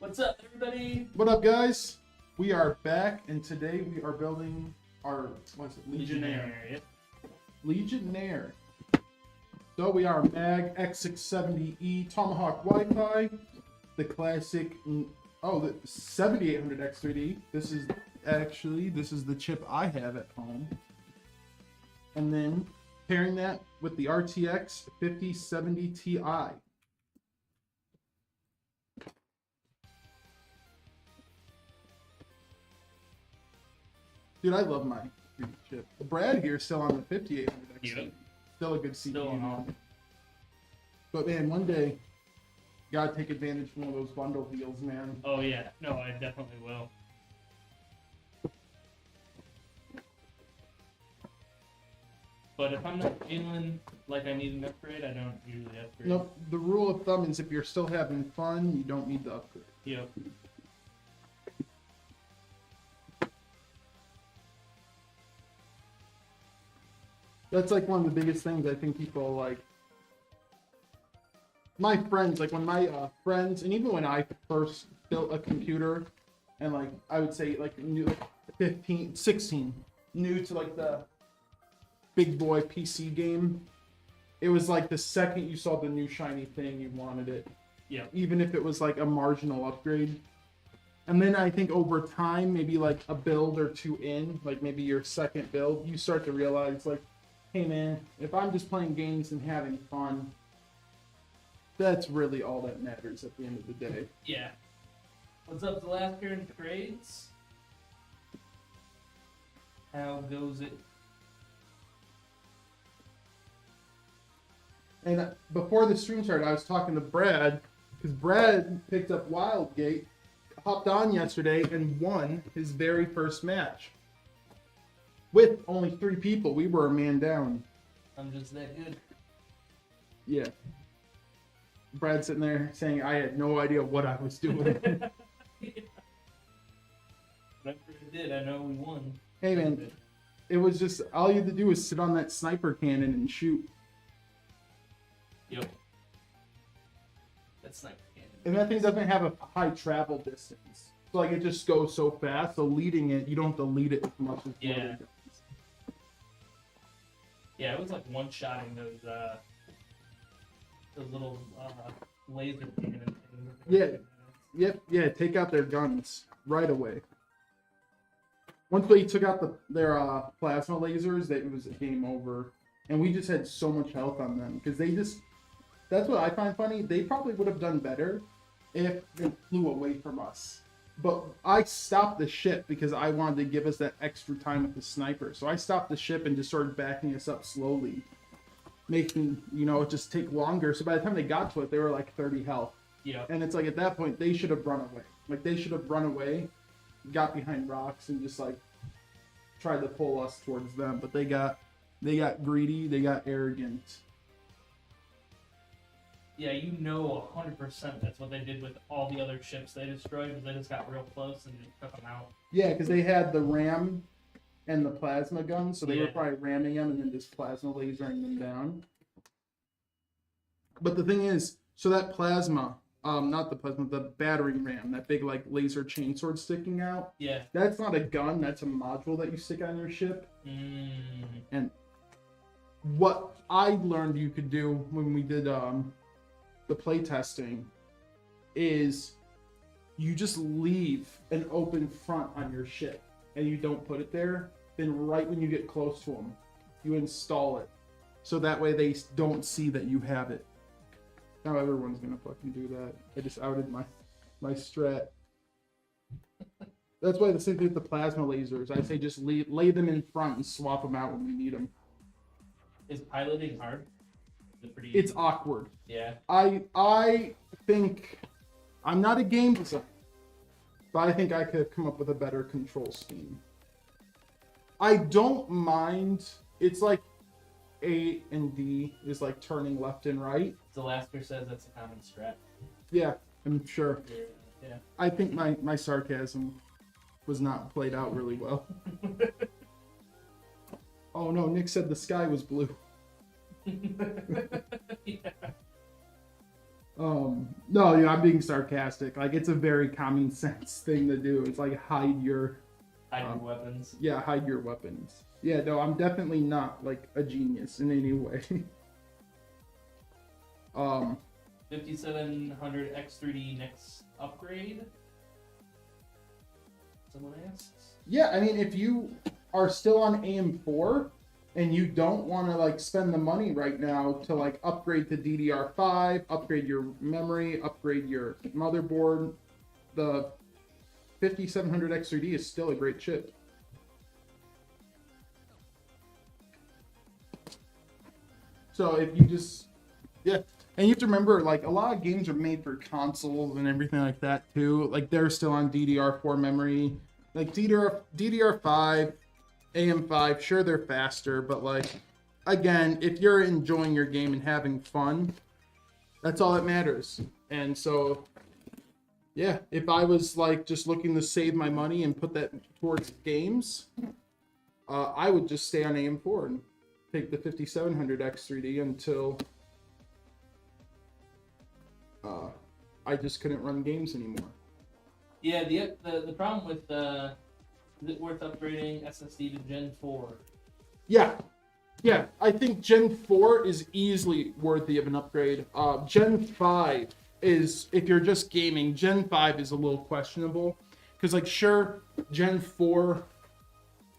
What's up, everybody? What up, guys? We are back, and today we are building our Legionnaire. Yep. Legionnaire. So we are Mag X670E Tomahawk Wi-Fi. the classic. Oh, the 7800X3D. This is the chip I have at home. And then pairing that with the RTX 5070 Ti. Dude, I love my 3D chip. Brad here is still on the 5800X. Yep. Still a good CPU. Still on. But man, one day, you gotta take advantage of one of those bundle deals, man. Oh yeah, no, I definitely will. But if I'm not feeling like I need an upgrade, I don't usually upgrade. Nope. The rule of thumb is if you're still having fun, you don't need to upgrade. Yep. That's like one of the biggest things I think people like. My friends, like when my friends, and even when I first built a computer, and like I would say like new, like 15, 16, new to like the big boy PC game, it was like the second you saw the new shiny thing, you wanted it. Yeah. Even if it was like a marginal upgrade. And then I think over time, maybe like a build or two in, like maybe your second build, you start to realize like, hey man, if I'm just playing games and having fun, that's really all that matters at the end of the day. Yeah. What's up, the last year in trades? How goes it? And before the stream started, I was talking to Brad, because Brad picked up Wildgate, hopped on yesterday, and won his very first match. With only 3 people, we were a man down. I'm just that good. Yeah. Brad sitting there saying I had no idea what I was doing. Yeah. Whatever it did, I know we won. Hey man, it was just, all you had to do was sit on that sniper cannon and shoot. Yep. That's not cannon. And that thing doesn't have a high travel distance. So like it just goes so fast, so leading it, you don't have to lead it as much as the other guns. Yeah, it was like one-shotting those little laser cannon things. Yeah. Yep, take out their guns right away. Once they took out their plasma lasers, it was game over. And we just had so much health on them, because they just, that's what I find funny, they probably would have done better if they flew away from us. But I stopped the ship because I wanted to give us that extra time with the sniper. So I stopped the ship and just started backing us up slowly, making, it just take longer. So by the time they got to it, they were like 30 health. Yeah. And it's like at that point, they should have run away. Like they should have run away, got behind rocks, and just like tried to pull us towards them. But they got greedy, they got arrogant. Yeah, 100% that's what they did with all the other ships they destroyed, because they just got real close and just took them out. Yeah, because they had the ram and the plasma gun, so they were Yeah. probably ramming them and then just plasma lasering them down. But the thing is, so that plasma, not the plasma, the battering ram, that big like laser chainsword sticking out, Yeah. that's not a gun, that's a module that you stick on your ship. And what I learned you could do when we did the play testing is you just leave an open front on your ship and you don't put it there. Then right when you get close to them, you install it, so that way they don't see that you have it. Now everyone's gonna fucking do that. I just outed my strat. That's why the same thing with the plasma lasers. I say just lay them in front and swap them out when we need them. Is piloting hard? Is it pretty It's awkward. Yeah. I think I'm not a game designer, but I think I could have come up with a better control scheme. I don't mind. It's like A and D is like turning left and right. Zalasker says that's a common strat. Yeah, I'm sure. Yeah. I think my sarcasm was not played out really well. Oh no, Nick said the sky was blue. Yeah. No, I'm being sarcastic. Like, it's a very common sense thing to do. It's like hide your weapons. Yeah, hide your weapons. Yeah, no, I'm definitely not like a genius in any way. 5700 X3D next upgrade? Someone asks. Yeah, I mean, if you are still on AM4 and you don't want to like spend the money right now to like upgrade to DDR5, upgrade your memory, upgrade your motherboard, the 5700 X3D is still a great chip. So if you just, yeah. And you have to remember, like, a lot of games are made for consoles and everything like that, too. Like, they're still on DDR4 memory. Like, DDR5, AM5, sure, they're faster. But, like, again, if you're enjoying your game and having fun, that's all that matters. And so, yeah, if I was, like, just looking to save my money and put that towards games, I would just stay on AM4 and take the 5700 X3D until I just couldn't run games anymore. Yeah, the problem with is it worth upgrading SSD to Gen 4? Yeah, I think Gen 4 is easily worthy of an upgrade. Gen 5 is, if you're just gaming, Gen 5 is a little questionable. Because, like, sure, Gen 4,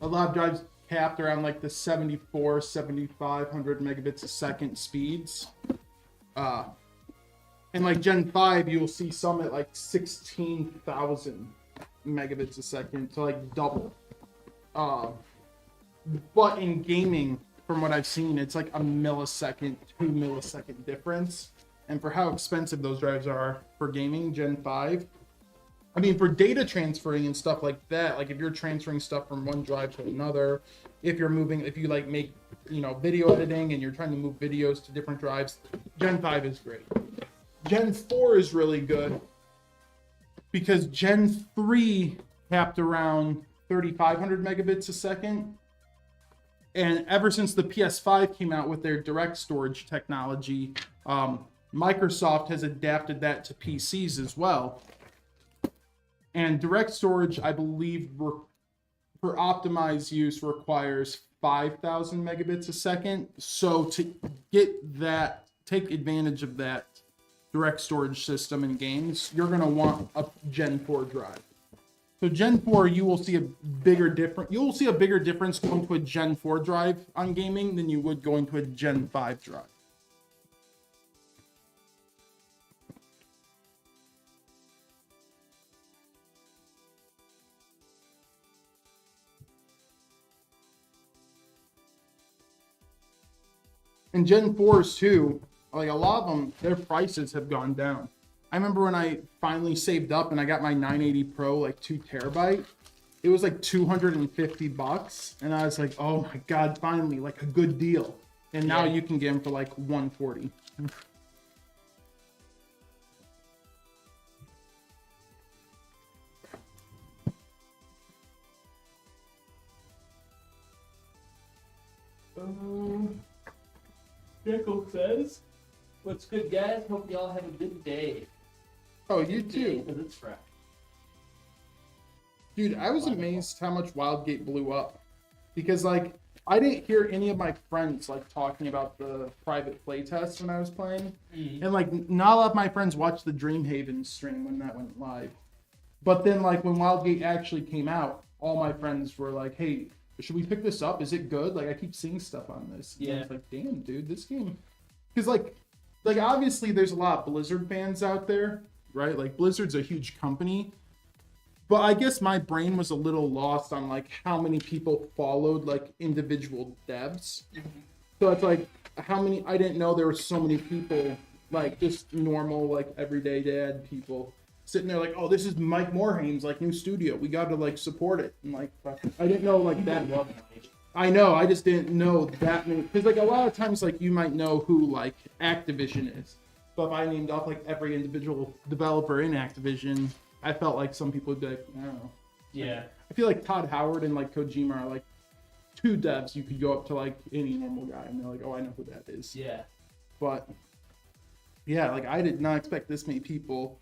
a lot of drives capped around, like, the 7,500 megabits a second speeds. And, like, Gen 5, you'll see some at, like, 16,000 megabits a second, so, like, double. But in gaming, from what I've seen, it's like a millisecond, 2 millisecond difference. And for how expensive those drives are for gaming, Gen 5, I mean, for data transferring and stuff like that, like if you're transferring stuff from one drive to another, if you like make, video editing and you're trying to move videos to different drives, Gen 5 is great. Gen 4 is really good because Gen 3 capped around 3,500 megabits a second. And ever since the PS5 came out with their direct storage technology, Microsoft has adapted that to PCs as well. And direct storage, I believe, for optimized use requires 5,000 megabits a second. So to take advantage of that direct storage system in games, you're going to want a Gen 4 drive. So Gen 4, you will see a bigger difference going to a Gen 4 drive on gaming than you would going to a Gen 5 drive. And Gen 4s too, like a lot of them, their prices have gone down. I remember when I finally saved up and I got my 980 Pro, like 2 terabyte, it was like $250. And I was like, oh my God, finally, like a good deal. And now you can get them for like $140. Jekyll says, "What's good, guys? Hope y'all have a good day." Oh, you too. Because it's Friday. Dude, I was amazed how much Wildgate blew up. Because, like, I didn't hear any of my friends, like, talking about the private playtest when I was playing. And, like, not a lot of my friends watched the Dreamhaven stream when that went live. But then, like, when Wildgate actually came out, all my friends were like, hey, should we pick this up? Is it good? Like, I keep seeing stuff on this. And I was like, damn, dude, this game... Because, like, obviously there's a lot of Blizzard fans out there, right? Like, Blizzard's a huge company. But I guess my brain was a little lost on, like, how many people followed, like, individual devs. So it's like, I didn't know there were so many people, like, just normal, like, everyday dad people sitting there like, oh, this is Mike Morhame's, like, new studio. We got to, like, support it. And, like, I didn't know, like, that. I know, I just didn't know that many. Because, like, a lot of times, like, you might know who, like, Activision is. But if I named off, like, every individual developer in Activision, I felt like some people would be like, I don't know. Yeah. Like, I feel like Todd Howard and, like, Kojima are, like, two devs you could go up to, like, any normal guy and they're like, oh, I know who that is. Yeah. But, yeah, like, I did not expect this many people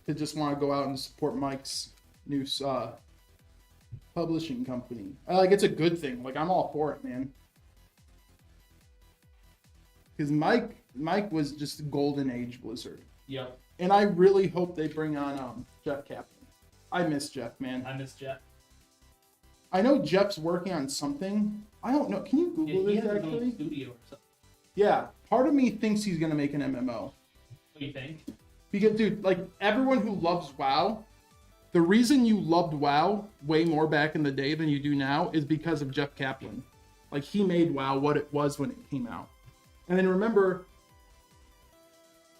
to just want to go out and support Mike's new publishing company. Like, it's a good thing. Like, I'm all for it, man. because Mike was just golden age Blizzard. Yep. And I really hope they bring on Jeff Kaplan. I miss Jeff, man. I miss Jeff. I know Jeff's working on something. I don't know. Can you Google He this has his own actually? studio or something. Yeah. Part of me thinks he's gonna make an MMO. What do you think? Because, dude, like everyone who loves WoW, the reason you loved WoW way more back in the day than you do now is because of Jeff Kaplan. Like he made WoW what it was when it came out. And then remember,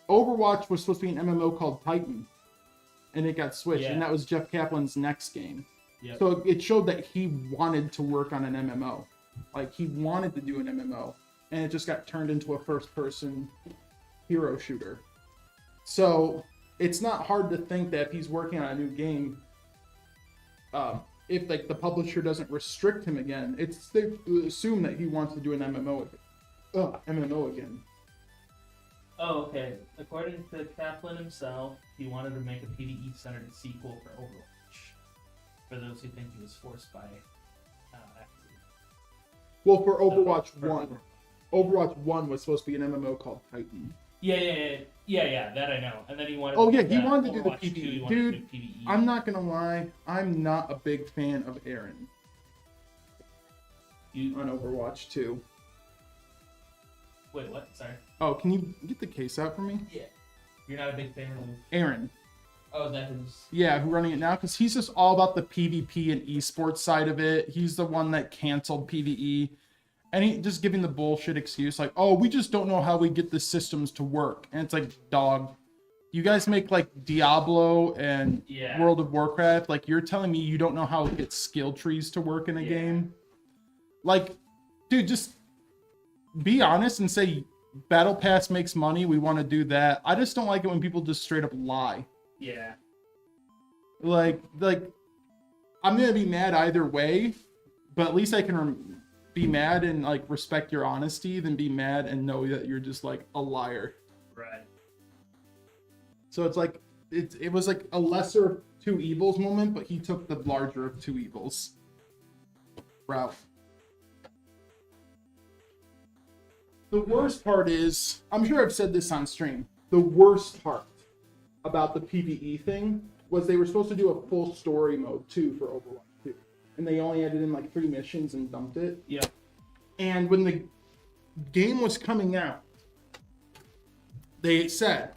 Overwatch was supposed to be an MMO called Titan, and it got switched, and that was Jeff Kaplan's next game. Yep. So it showed that he wanted to work on an MMO. Like he wanted to do an MMO, and it just got turned into a first-person hero shooter. So it's not hard to think that if he's working on a new game, if like the publisher doesn't restrict him again, it's safe to assume that he wants to do an MMO again. Oh, okay. According to Kaplan himself, he wanted to make a PvE-centered sequel for Overwatch. For those who think he was forced by accident. Well, for Overwatch 1. Overwatch 1 was supposed to be an MMO called Titan. Yeah, that I know. And then he wanted Oh, to yeah, do he that. wanted to do the Overwatch 2, PvE. he wanted Dude, to do PvE. I'm not going to lie. I'm not a big fan of Aaron on Overwatch 2. Wait, what? Sorry. Oh, can you get the case out for me? Yeah. You're not a big fan of... Aaron. Oh, that is... Yeah, who's running it now? Because he's just all about the PvP and esports side of it. He's the one that canceled PvE. And he just giving the bullshit excuse like, oh, we just don't know how we get the systems to work. And it's like, dog, you guys make like Diablo and World of Warcraft. Like, you're telling me you don't know how to get skill trees to work in a game? Like, dude, just be honest and say Battle Pass makes money. We want to do that. I just don't like it when people just straight up lie. Yeah. Like I'm gonna be mad either way, but at least I can be mad and like respect your honesty than be mad and know that you're just like a liar. Right. So it's like it was like a lesser of two evils moment, but he took the larger of two evils route. The worst part is, I'm sure I've said this on stream, the worst part about the PvE thing was they were supposed to do a full story mode too for Overwatch 2. And they only added in like 3 missions and dumped it. Yeah. And when the game was coming out, they said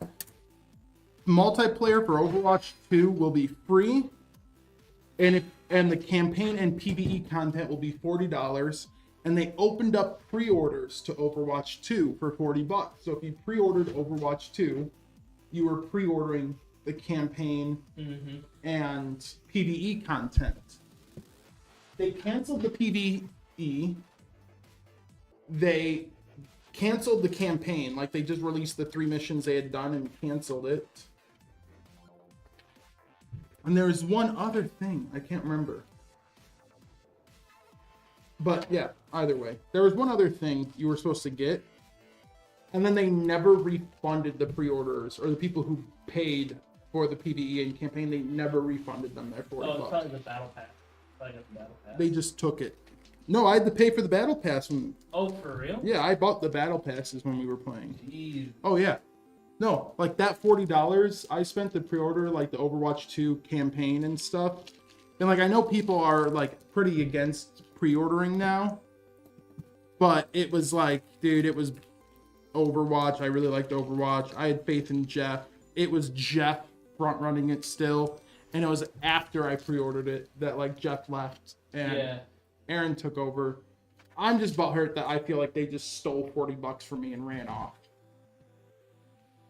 multiplayer for Overwatch 2 will be free, and the campaign and PvE content will be $40. And they opened up pre-orders to Overwatch 2 for $40. So if you pre-ordered Overwatch 2, you were pre-ordering the campaign and PvE content. They canceled the PvE. They canceled the campaign. Like, they just released the 3 missions they had done and canceled it. And there was one other thing. I can't remember. But yeah, either way. There was one other thing you were supposed to get. And then they never refunded the pre-orders or the people who paid for the PvE and campaign. They never refunded them their $40. Oh, it's probably the Battle Pass. Probably got the Battle Pass. They just took it. No, I had to pay for the Battle Pass. Oh, for real? Yeah, I bought the Battle Passes when we were playing. Jeez. Oh, yeah. No, like that $40 I spent to pre-order like the Overwatch 2 campaign and stuff. And like I know people are like pretty against pre-ordering now. But it was like, dude, it was Overwatch. I really liked Overwatch. I had faith in Jeff. It was Jeff front running it still. And it was after I pre-ordered it that like Jeff left and Aaron took over. I'm just butthurt that I feel like they just stole $40 from me and ran off.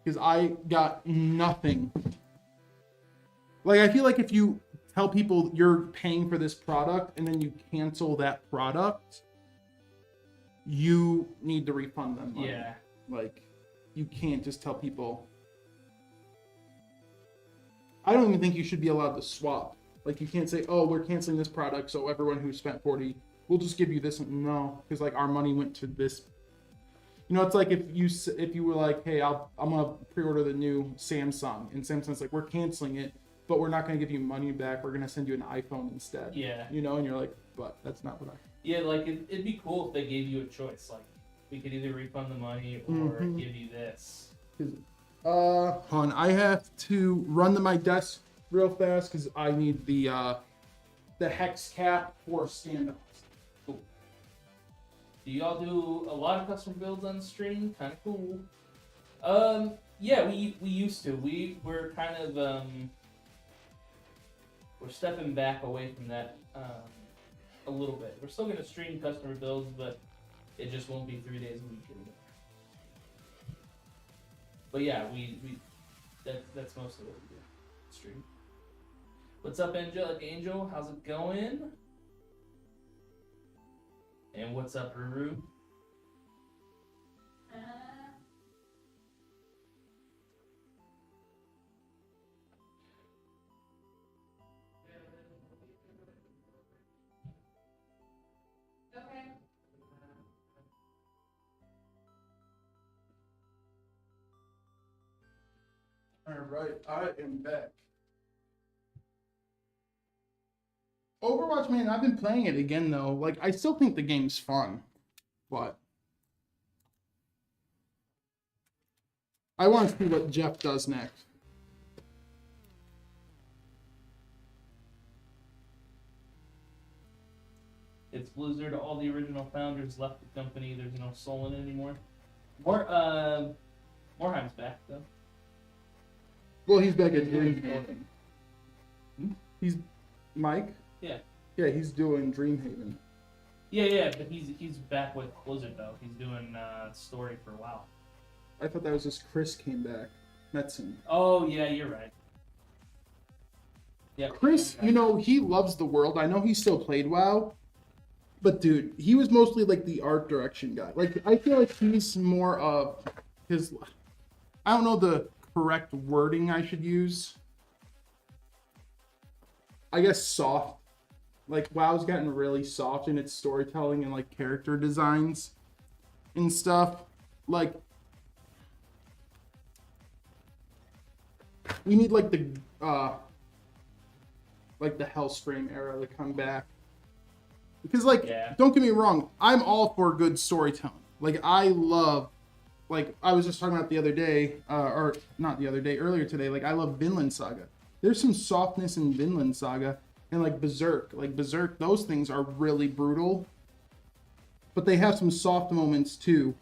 Because I got nothing. Like, I feel like if you tell people you're paying for this product and then you cancel that product, you need to refund them money. Yeah. Like, you can't just tell people. I don't even think you should be allowed to swap. Like, you can't say, oh, we're canceling this product, so everyone who spent $40, we'll just give you this. No, because like our money went to this. You know, it's like if you were like, hey, I'm gonna pre-order the new Samsung, and Samsung's like, we're canceling it, but we're not gonna give you money back. We're gonna send you an iPhone instead. Yeah. You know, and you're like, but that's not what I. Yeah, like it'd be cool if they gave you a choice. Like, We could either refund the money or give you this. Hold on, I have to run to my desk real fast because I need the hex cap for stand-ups. Cool. Do y'all do a lot of custom builds on stream? Kind of cool. Yeah, we used to. We're kind of we're stepping back away from that a little bit. We're still gonna stream customer builds, but it just won't be 3 days a week anymore. But yeah, that's mostly what we do. Stream. What's up, Angelic Angel? How's it going? And what's up, Ruru? Alright, I am back. Overwatch, man, I've been playing it again, though. Like, I still think the game's fun. But I want to see what Jeff does next. It's Blizzard. All the original founders left the company. There's no soul in it anymore. Morheim's back, though. Well, he's back at Dreamhaven. He's Mike? Yeah. Yeah, he's doing Dreamhaven. Yeah, but he's back with Blizzard, though. He's doing story for WoW. I thought that was just Chris came back. Metzen. Oh, yeah, you're right. Yeah. Chris, you know, he loves the world. I know he still played WoW. But, dude, he was mostly, like, the art direction guy. Like, I feel like he's more of his... I don't know the correct wording I should use. I guess soft. Like, WoW's gotten really soft in its storytelling and, like, character designs and stuff. Like, we need, like, the Hellsframe era to come back. Because, like, Don't get me wrong, I'm all for good storytelling. Like, I love, like, I was just talking about the other day, or not the other day, earlier today, like, I love Vinland Saga. There's some softness in Vinland Saga, and, like, Berserk. Like, Berserk, those things are really brutal, but they have some soft moments, too.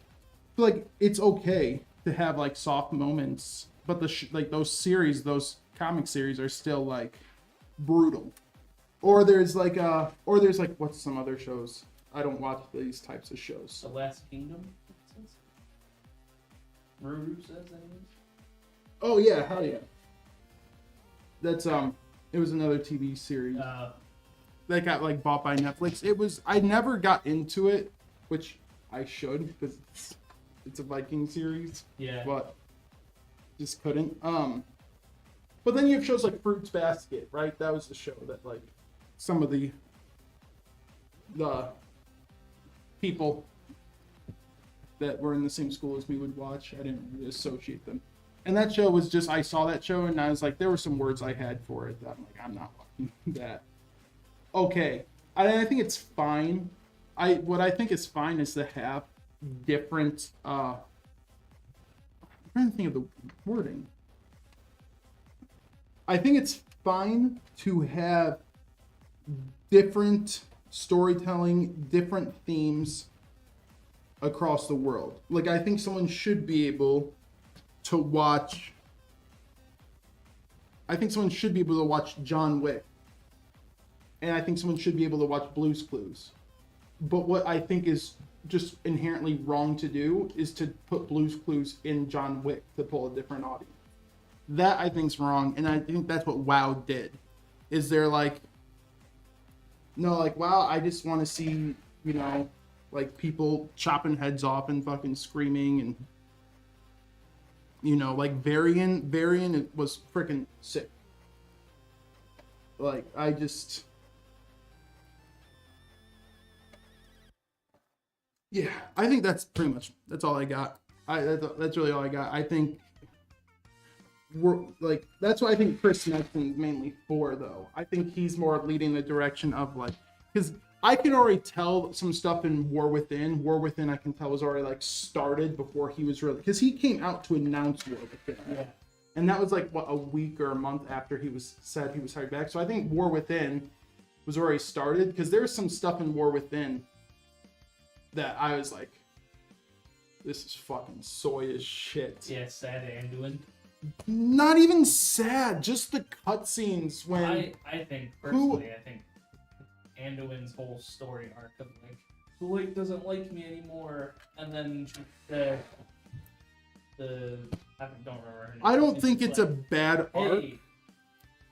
So, like, it's okay to have, like, soft moments, but like, those comic series are still, like, brutal. Or there's what's some other shows? I don't watch these types of shows. The Last Kingdom? Ruru says anyways. Oh yeah, hell yeah. That's it was another TV series that got like bought by Netflix. I never got into it, which I should because it's a Viking series. Yeah. But just couldn't. But then you have shows like Fruits Basket, right? That was the show that like some of the people that were in the same school as me would watch. I didn't really associate them. And that show was just, I saw that show and I was like, there were some words I had for it that I'm like, I'm not watching that. Okay. I think it's fine. What I think is fine is to have different, I'm trying to think of the wording. I think it's fine to have different storytelling, different themes across the world. Like, I think someone should be able to watch... John Wick. And I think someone should be able to watch Blue's Clues. But what I think is just inherently wrong to do is to put Blue's Clues in John Wick to pull a different audience. That I think's wrong, and I think that's what WoW did. Is they're like, no, like, WoW, I just want to see, you know, like people chopping heads off and fucking screaming and, you know, like Varian was freaking sick. Like, I just... Yeah, I think that's pretty much, that's all I got. That's really all I got. I think we're like, that's what I think Chris Metzen's mainly for, though. I think he's more leading the direction of like, because I can already tell some stuff in War Within. War Within, I can tell, was already like started before he was really, because he came out to announce War Within. Yeah. And that was like what, a week or a month after he was said he was hired back. So I think War Within was already started, because there was some stuff in War Within that I was like, this is fucking soy as shit. Yeah, sad Anduin. Not even sad, just the cutscenes when I think personally, I think Anduin's whole story arc of like the light doesn't like me anymore, and then the I don't remember her name. I don't think it's like, a bad arc. Hey,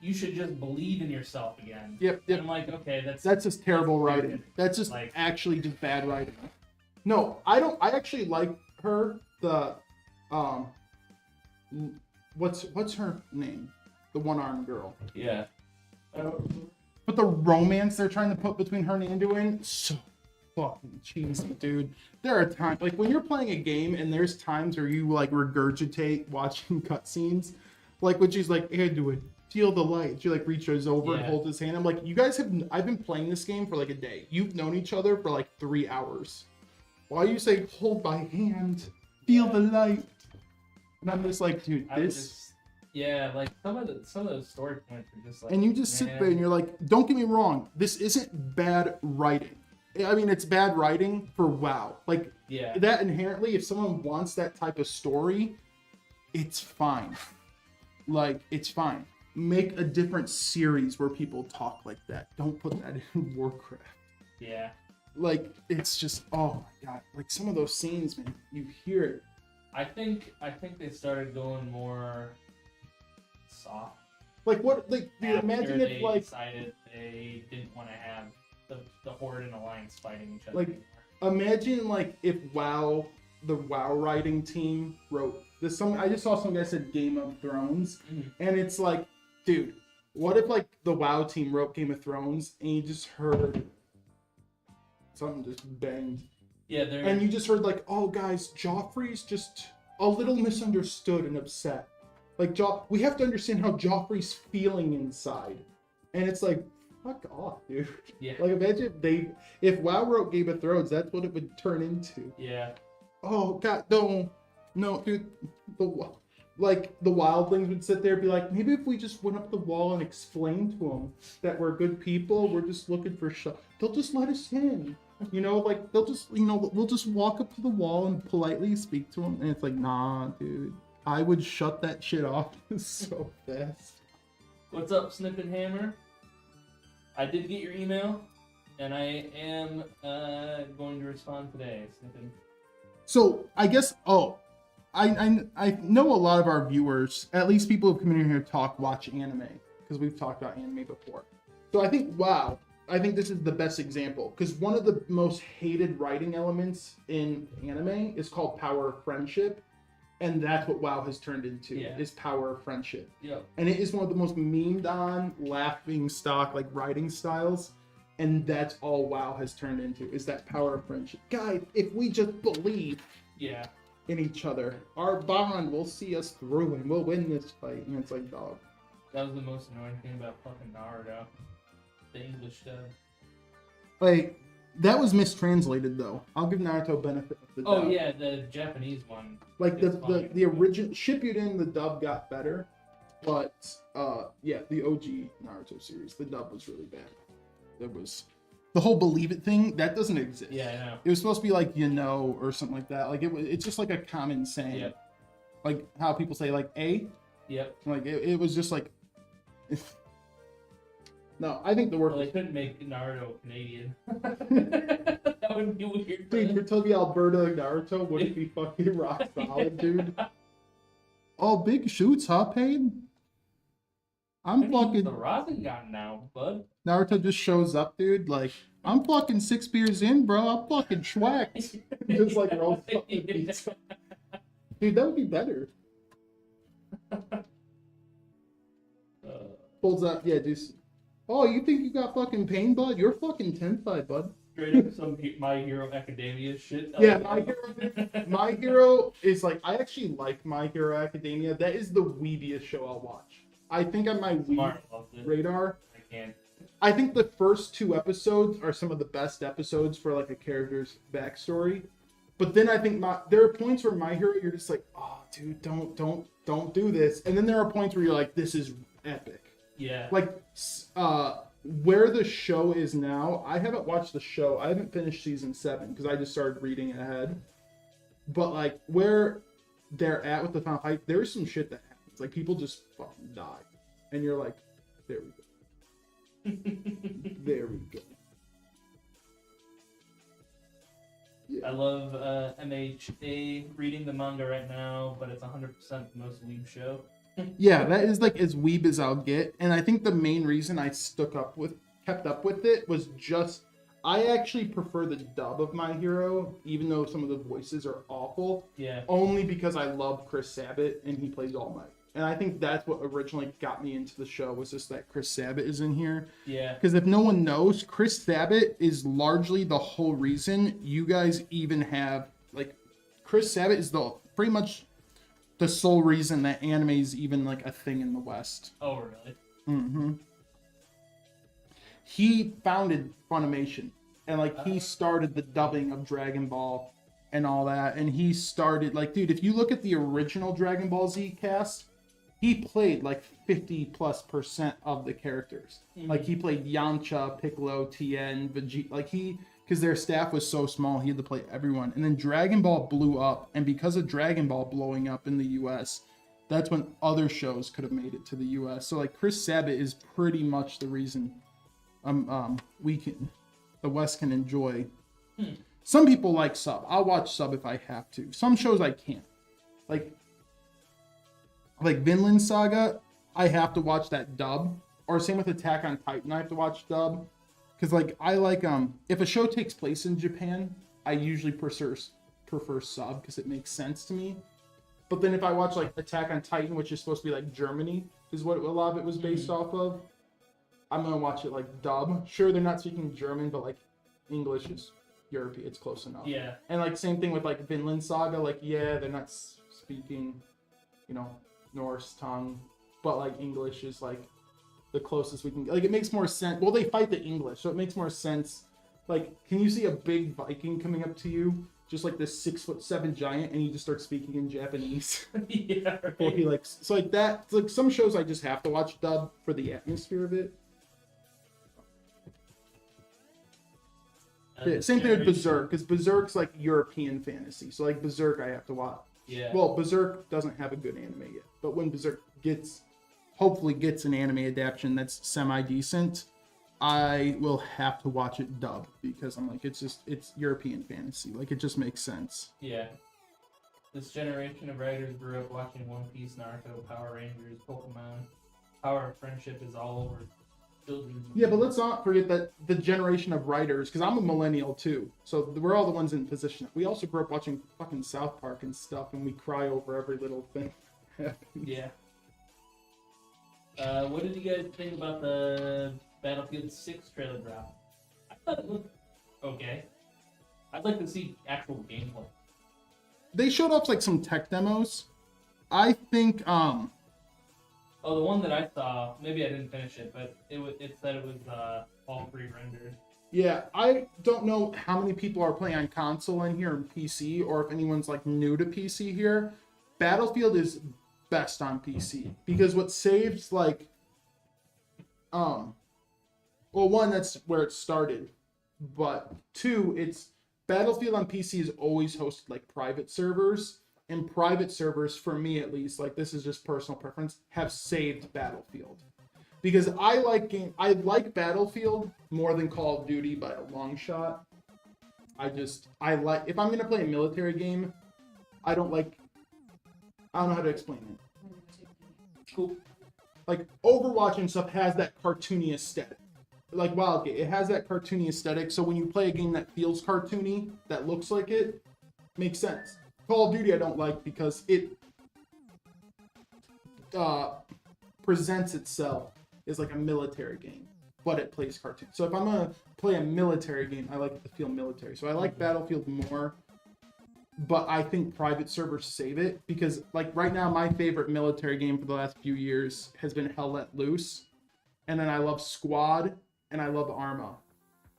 you should just believe in yourself again. Yep. And I'm like, okay, that's just terrible writing. stupid. That's just Like- actually just bad writing. No, I don't. I actually like her. The what's her name? The one-armed girl. Yeah. I don't remember. But the romance they're trying to put between her and Anduin, so fucking cheesy, dude. There are times, like when you're playing a game and there's times where you like regurgitate watching cutscenes, like when she's like, Anduin, feel the light. She like reaches over and Yeah. holds his hand. I'm like, you guys have, I've been playing this game for like a day. You've known each other for like 3 hours. Why you say, hold my hand, feel the light? And I'm just like, dude, I would this... just, yeah, like some of those story points are just like, And you just sit there and you're like, don't get me wrong, this isn't bad writing. I mean, it's bad writing for WoW. Like, yeah, that inherently, if someone wants that type of story, it's fine. Like, it's fine. Make a different series where people talk like that. Don't put that in Warcraft. yeah. Like, it's just, oh my god. Like, some of those scenes, man, you hear it. I think they started going more soft. Like, what, like, dude, After imagine they if, like, decided they didn't want to have the Horde and Alliance fighting each other. Like, anymore. imagine, like, if the WoW writing team wrote this. I just saw some guy said Game of Thrones, Mhm. and it's like, dude, what if, like, the WoW team wrote Game of Thrones, and you just heard something just banged, Yeah, they're and you just heard, like, oh, guys, Joffrey's just a little misunderstood and upset. Like, we have to understand how Joffrey's feeling inside, and it's like, fuck off, dude. yeah, Like, imagine if WoW wrote Game of Thrones, that's what it would turn into. yeah. Oh god, no, dude. The wildlings would sit there and be like, maybe if we just went up the wall and explained to them that we're good people, we're just looking for they'll just let us in. You know, like they'll just, we'll just walk up to the wall and politely speak to them, and it's like, nah, dude. I would shut that shit off so fast. What's up, Snip and Hammer? I did get your email, and I am going to respond today, Snippin. So I guess I know a lot of our viewers, at least people who come in here watch anime, because we've talked about anime before. So I think this is the best example, because one of the most hated writing elements in anime is called power of friendship, and that's what WoW has turned into, is power of friendship. Yep. And it is one of the most memed on, laughing stock like writing styles. And that's all WoW has turned into, is that power of friendship. Guys, if we just believe in each other, our bond will see us through and we'll win this fight. And it's like, dog. That was the most annoying thing about fucking Naruto. The English dub. Like, that was mistranslated though. I'll give Naruto benefit of the doubt. Oh yeah, the Japanese one. Like is funny. the original Shippuden, the dub got better. But yeah, the OG Naruto series, the dub was really bad. There was the whole believe it thing that doesn't exist. Yeah, I know. It was supposed to be like, or something like that. Like it's just like a common saying. Yep. Like how people say like a. Yep. Like it was just like. No, I think the word. Well, they couldn't make Naruto Canadian. That would be weird. Dude, you're telling me Alberta Naruto wouldn't be fucking rock solid, dude. Oh, big shoots, huh, Payne? I'm fucking. The Rasengan now, bud. Naruto just shows up, dude. Like, I'm fucking 6 beers in, bro. I'm fucking schwacked. Just like rolls up the pizza. Dude, that would be better. Pulls up, yeah, dude. Oh, you think you got fucking pain, bud? You're fucking 10-5, bud. Straight up some My Hero Academia shit. Yeah, My Hero is like, I actually like My Hero Academia. That is the weebiest show I'll watch. I think on my Smart loves it. radar, I can't. I think the first 2 episodes are some of the best episodes for like a character's backstory. But then I think there are points where My Hero, you're just like, oh, dude, don't do this. And then there are points where you're like, this is epic. Yeah. Like, where the show is now, I haven't watched the show. I haven't finished season 7 because I just started reading ahead. But like, where they're at with the final fight, there's some shit that happens. Like, people just fucking die. And you're like, there we go. There we go. I love MHA reading the manga right now, but it's 100% the most weeb show. Yeah, that is like as weeb as I'll get. And I think the main reason I kept up with it was just, I actually prefer the dub of My Hero, even though some of the voices are awful. Yeah. Only because I love Chris Sabat and he plays All Might. And I think that's what originally got me into the show, was just that Chris Sabat is in here. Yeah. Because if no one knows, Chris Sabat is largely the whole reason you guys even have, like, Chris Sabat is pretty much the sole reason that anime is even like a thing in the West. Oh, really? Mm-hmm. He founded Funimation, and like he started the dubbing of Dragon Ball and all that. And he started, like, dude, if you look at the original Dragon Ball Z cast, he played like 50+% of the characters. Mm-hmm. Like he played Yamcha, Piccolo, Tien, Vegeta. Like because their staff was so small, he had to play everyone. And then Dragon Ball blew up, and because of Dragon Ball blowing up in the US, that's when other shows could have made it to the US. So like Chris Sabat is pretty much the reason the West can enjoy. Some people like sub. I'll watch sub if I have to. Some shows I can't. Like Vinland Saga, I have to watch that dub. Or same with Attack on Titan, I have to watch dub. Because like I like if a show takes place in Japan, I usually prefer sub because it makes sense to me. But then if I watch like Attack on Titan, which is supposed to be like Germany, is what a lot of it was based off of, I'm gonna watch it like dub. Sure, they're not speaking German, but like English is European, it's close enough. Yeah. And like same thing with like Vinland Saga, like yeah, they're not speaking, Norse tongue, but like English is like the closest we can, like it makes more sense. Well, they fight the English, so it makes more sense. Like, can you see a big Viking coming up to you, just like this 6'7" giant, and you just start speaking in Japanese? Yeah, right. Or he like, so like that, like some shows I just have to watch dub for the atmosphere of it. Yeah, same thing with Berserk, because Berserk's like European fantasy, so like Berserk I have to watch. Yeah. Well, Berserk doesn't have a good anime yet, but when Berserk hopefully gets an anime adaptation that's semi-decent, I will have to watch it dub, because I'm like, it's European fantasy. Like, it just makes sense. Yeah. This generation of writers grew up watching One Piece, Naruto, Power Rangers, Pokemon. Power of friendship is all over children's. Yeah, but let's not forget that the generation of writers, because I'm a millennial too, so we're all the ones in position. We also grew up watching fucking South Park and stuff, and we cry over every little thing. Yeah. What did you guys think about the Battlefield 6 trailer drop? I thought it looked okay. I'd like to see actual gameplay. They showed off like some tech demos. I think Oh, the one that I saw, maybe I didn't finish it, but it said it was all pre-rendered. Yeah, I don't know how many people are playing on console in here and PC, or if anyone's like new to PC here. Battlefield is best on PC, because what saves like well, one, that's where it started, but two, it's Battlefield on PC is always hosted like private servers, and private servers, for me at least, like this is just personal preference, have saved Battlefield. Because I like Battlefield more than Call of Duty by a long shot. I like, if I'm gonna play a military game, I don't know how to explain it. Cool. Like Overwatch and stuff has that cartoony aesthetic. Like Wildgate, it has that cartoony aesthetic, so when you play a game that feels cartoony, that looks like it, makes sense. Call of Duty I don't like because it presents itself as like a military game, but it plays cartoon. So if I'm gonna play a military game, I like it to feel military. So I like Battlefield more, but I think private servers save it, because like right now my favorite military game for the last few years has been Hell Let Loose, and then I love Squad, and I love Arma.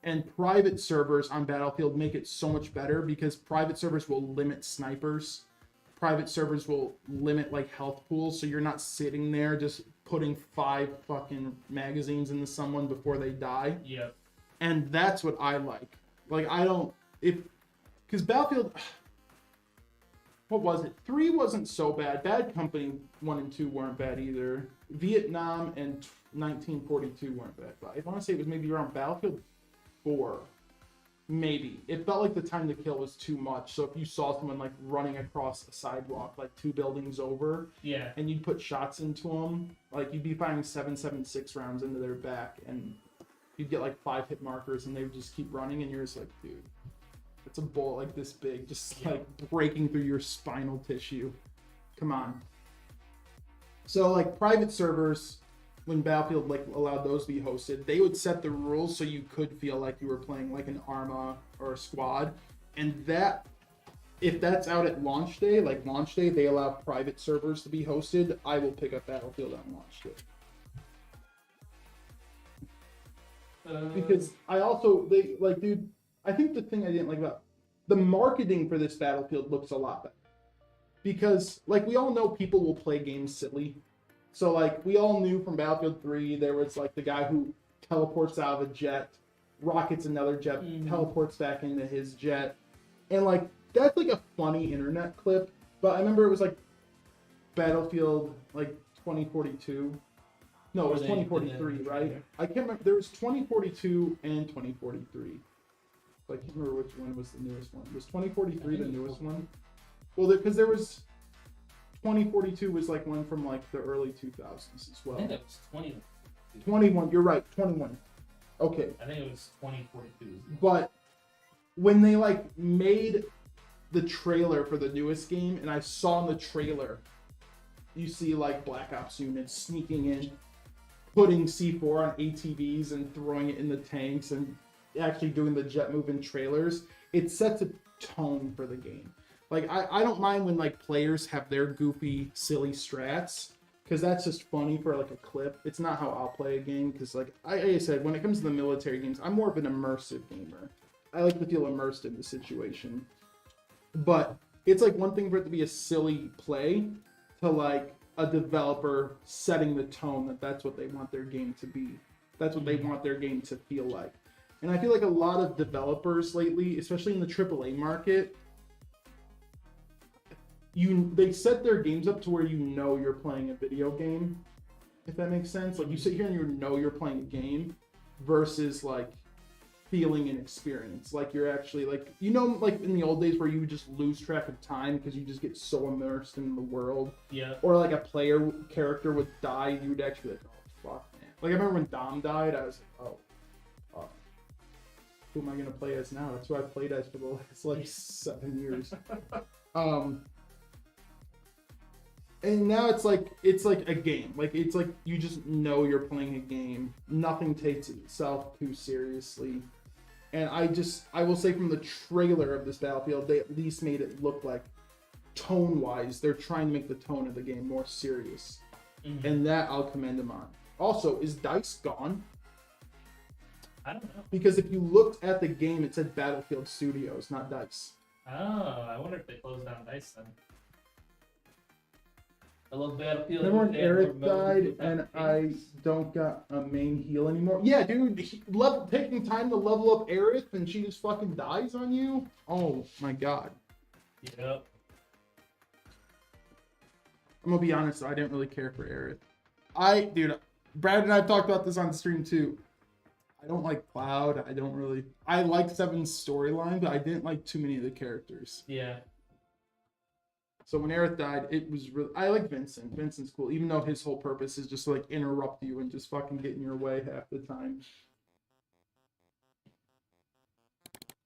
And private servers on Battlefield make it so much better because private servers will limit snipers. Private servers will limit like health pools, so you're not sitting there just putting 5 fucking magazines into someone before they die. Yep. And that's what I like. Like because Battlefield, what was it? 3 wasn't so bad. Bad Company 1 and 2 weren't bad either. Vietnam and 1942 weren't bad. But I want to say it was maybe around Battlefield 4. Maybe. It felt like the time to kill was too much. So if you saw someone like running across a sidewalk, like 2 buildings over, yeah, and you'd put shots into them, like you'd be firing 7.76 rounds into their back, and you'd get like 5 hit markers, and they would just keep running, and you're just like, dude, it's a bullet like this big, just like breaking through your spinal tissue. Come on. So like private servers, when Battlefield like allowed those to be hosted, they would set the rules so you could feel like you were playing like an Arma or a squad. And that, if that's out at launch day, like launch day, they allow private servers to be hosted, I will pick up Battlefield on launch day. Because I also, dude, I think the thing I didn't like about the marketing for this Battlefield looks a lot better. Because, like, we all know people will play games silly. So, like, we all knew from Battlefield 3, there was, like, the guy who teleports out of a jet, rockets another jet, teleports back into his jet. And, like, that's, like, a funny internet clip. But I remember it was, like, Battlefield, like, 2042. No, it was 2043, right? I can't remember. There was 2042 and 2043. I can't remember which one was the newest one. Was 2043 the newest one? Well, because there was 2042 was like one from like the early 2000s as well. I think it was 21. 21, you're right, 21. Okay. I think it was 2042. But when they like made the trailer for the newest game, and I saw in the trailer, you see like Black Ops units sneaking in, putting C4 on ATVs and throwing it in the tanks and actually doing the jet move in trailers, it sets a tone for the game. Like, I don't mind when, like, players have their goofy, silly strats, because that's just funny for, like, a clip. It's not how I'll play a game, because, like I said, when it comes to the military games, I'm more of an immersive gamer. I like to feel immersed in the situation. But it's, like, one thing for it to be a silly play to, like, a developer setting the tone that that's what they want their game to be. That's what they want their game to feel like. And I feel like a lot of developers lately, especially in the AAA market, they set their games up to where you know you're playing a video game, if that makes sense. Like, you sit here and you know you're playing a game versus, like, feeling an experience. Like, you're actually, like, you know, like, in the old days where you would just lose track of time because you just get so immersed in the world. Yeah. Or, like, a player character would die and you would actually be like, oh, fuck, man. Like, I remember when Dom died, I was like, oh, fuck. Who am I going to play as now? That's who I played as for the last, like, 7 years. And now it's like a game. Like, it's like you just know you're playing a game. Nothing takes itself too seriously. And I will say from the trailer of this Battlefield, they at least made it look like, tone-wise, they're trying to make the tone of the game more serious. Mm-hmm. And that I'll commend them on. Also, is DICE gone? I don't know. Because if you looked at the game, it said Battlefield Studios, not DICE. Oh, I wonder if they closed down DICE then. I love Battlefield. Remember when Eric died and I don't got a main heal anymore? Yeah, dude, taking time to level up Aerith and she just fucking dies on you? Oh my god. Yep. I'm gonna be honest, I didn't really care for Aerith. Dude, Brad and I talked about this on stream too. I don't like Cloud. I liked Seven's storyline, but I didn't like too many of the characters. Yeah. So when Aerith died, it was really... I like Vincent. Vincent's cool, even though his whole purpose is just to, like, interrupt you and just fucking get in your way half the time.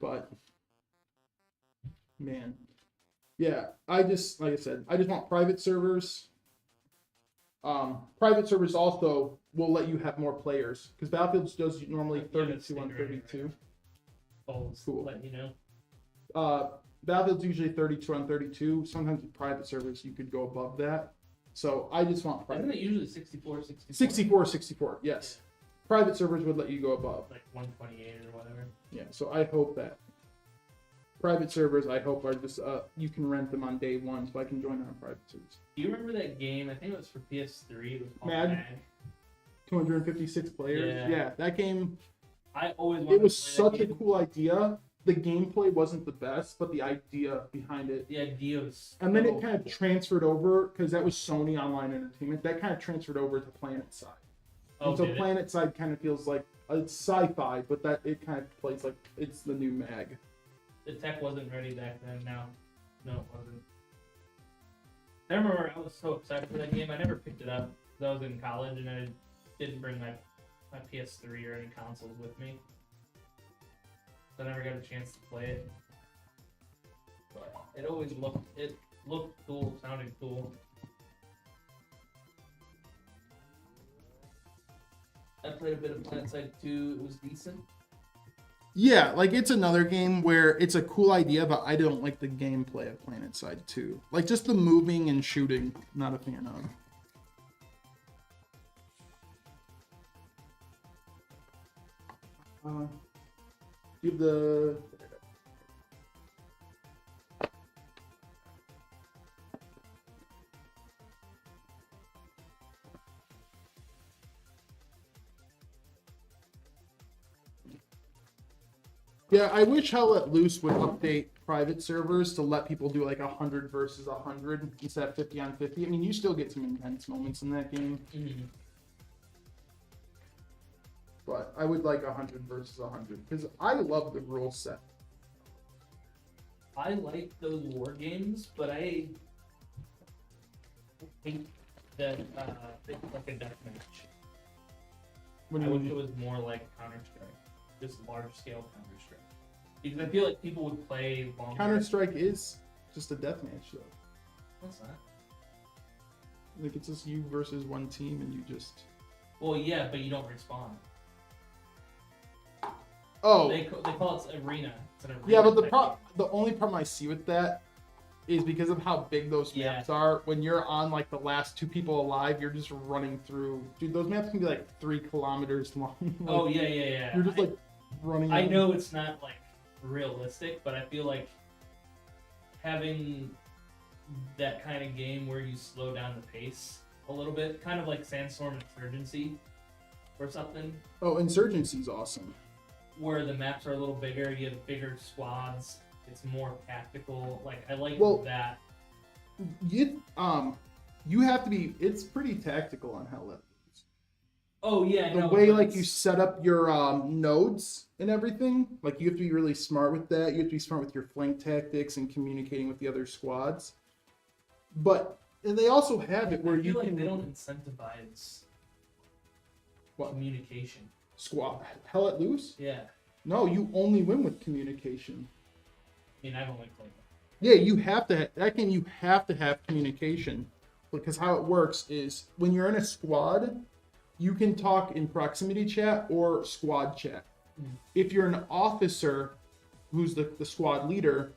But, man. Yeah, like I said, I just want private servers. Private servers also will let you have more players, because Battlefield does normally 32 on 32. Cool. Let you know. Battlefield's usually 32 on 32. Sometimes with private servers, you could go above that. So I just want private. Isn't it usually 64? 64, yes. private servers would let you go above. like 128 or whatever. Yeah, so I hope that private servers, I hope, are just you can rent them on day one, so I can join on private servers. Do you remember that game? I think it was for PS3. It was called Mad? Mad. 256 players. Yeah, that game. I always wanted It was to play that such a game. cool idea. The gameplay wasn't the best, but the idea behind it. The idea was. And then so it kind of cool. transferred over, because that was Sony Online Entertainment. That kind of transferred over to Planet Side. Oh, And so did it? Planet Side kind of feels like it's sci-fi, but that it kind of plays like it's the new mag. The tech wasn't ready back then. Now, no, it wasn't. I remember I was so excited for that game. I never picked it up because I was in college and I didn't bring my PS3 or any consoles with me. So I never got a chance to play it. But it always looked cool, sounded cool. I played a bit of Planet Side 2. It was decent. Yeah, like it's another game where it's a cool idea, but I don't like the gameplay of Planet Side 2. Like just the moving and shooting, not a fan of. Give the Yeah, I wish Hell Let Loose would update private servers to let people do like 100 versus 100 instead of 50 on 50. I mean, you still get some intense moments in that game, but I would like 100 versus 100 because I love the rule set. I like those war games, but I hate that it's like a deathmatch. I wish it was more like Counter-Strike, just large scale Counter-Strike. Because I feel like people would play longer. Counter-Strike is just a deathmatch, though. What's that? Like it's just you versus one team, and you just. Well, yeah, but you don't respawn. Oh. They call it arena. It's an arena. Yeah, but type the only problem I see with that is because of how big those maps are. When you're on like the last two people alive, you're just running through. Dude, those maps can be like 3 kilometers long. game. Oh yeah. You're just like running. I know it's not like realistic, but I feel like having that kind of game where you slow down the pace a little bit, kind of like Sandstorm Insurgency or something, Oh, Insurgency's awesome. where the maps are a little bigger, you have bigger squads, it's more tactical. Like I like that. You have to be. It's pretty tactical on Hell Let Loose. Oh yeah, The way like you set up your nodes and everything, like you have to be really smart with that. You have to be smart with your flank tactics and communicating with the other squads. But and they also have it where I feel you like can they don't incentivize communication. squad Hell Let Loose. Yeah, No, you only win with communication. I mean I've only played that. Yeah, you have to. That game, you have to have communication because how it works is when you're in a squad, you can talk in proximity chat or squad chat. If you're an officer who's the squad leader,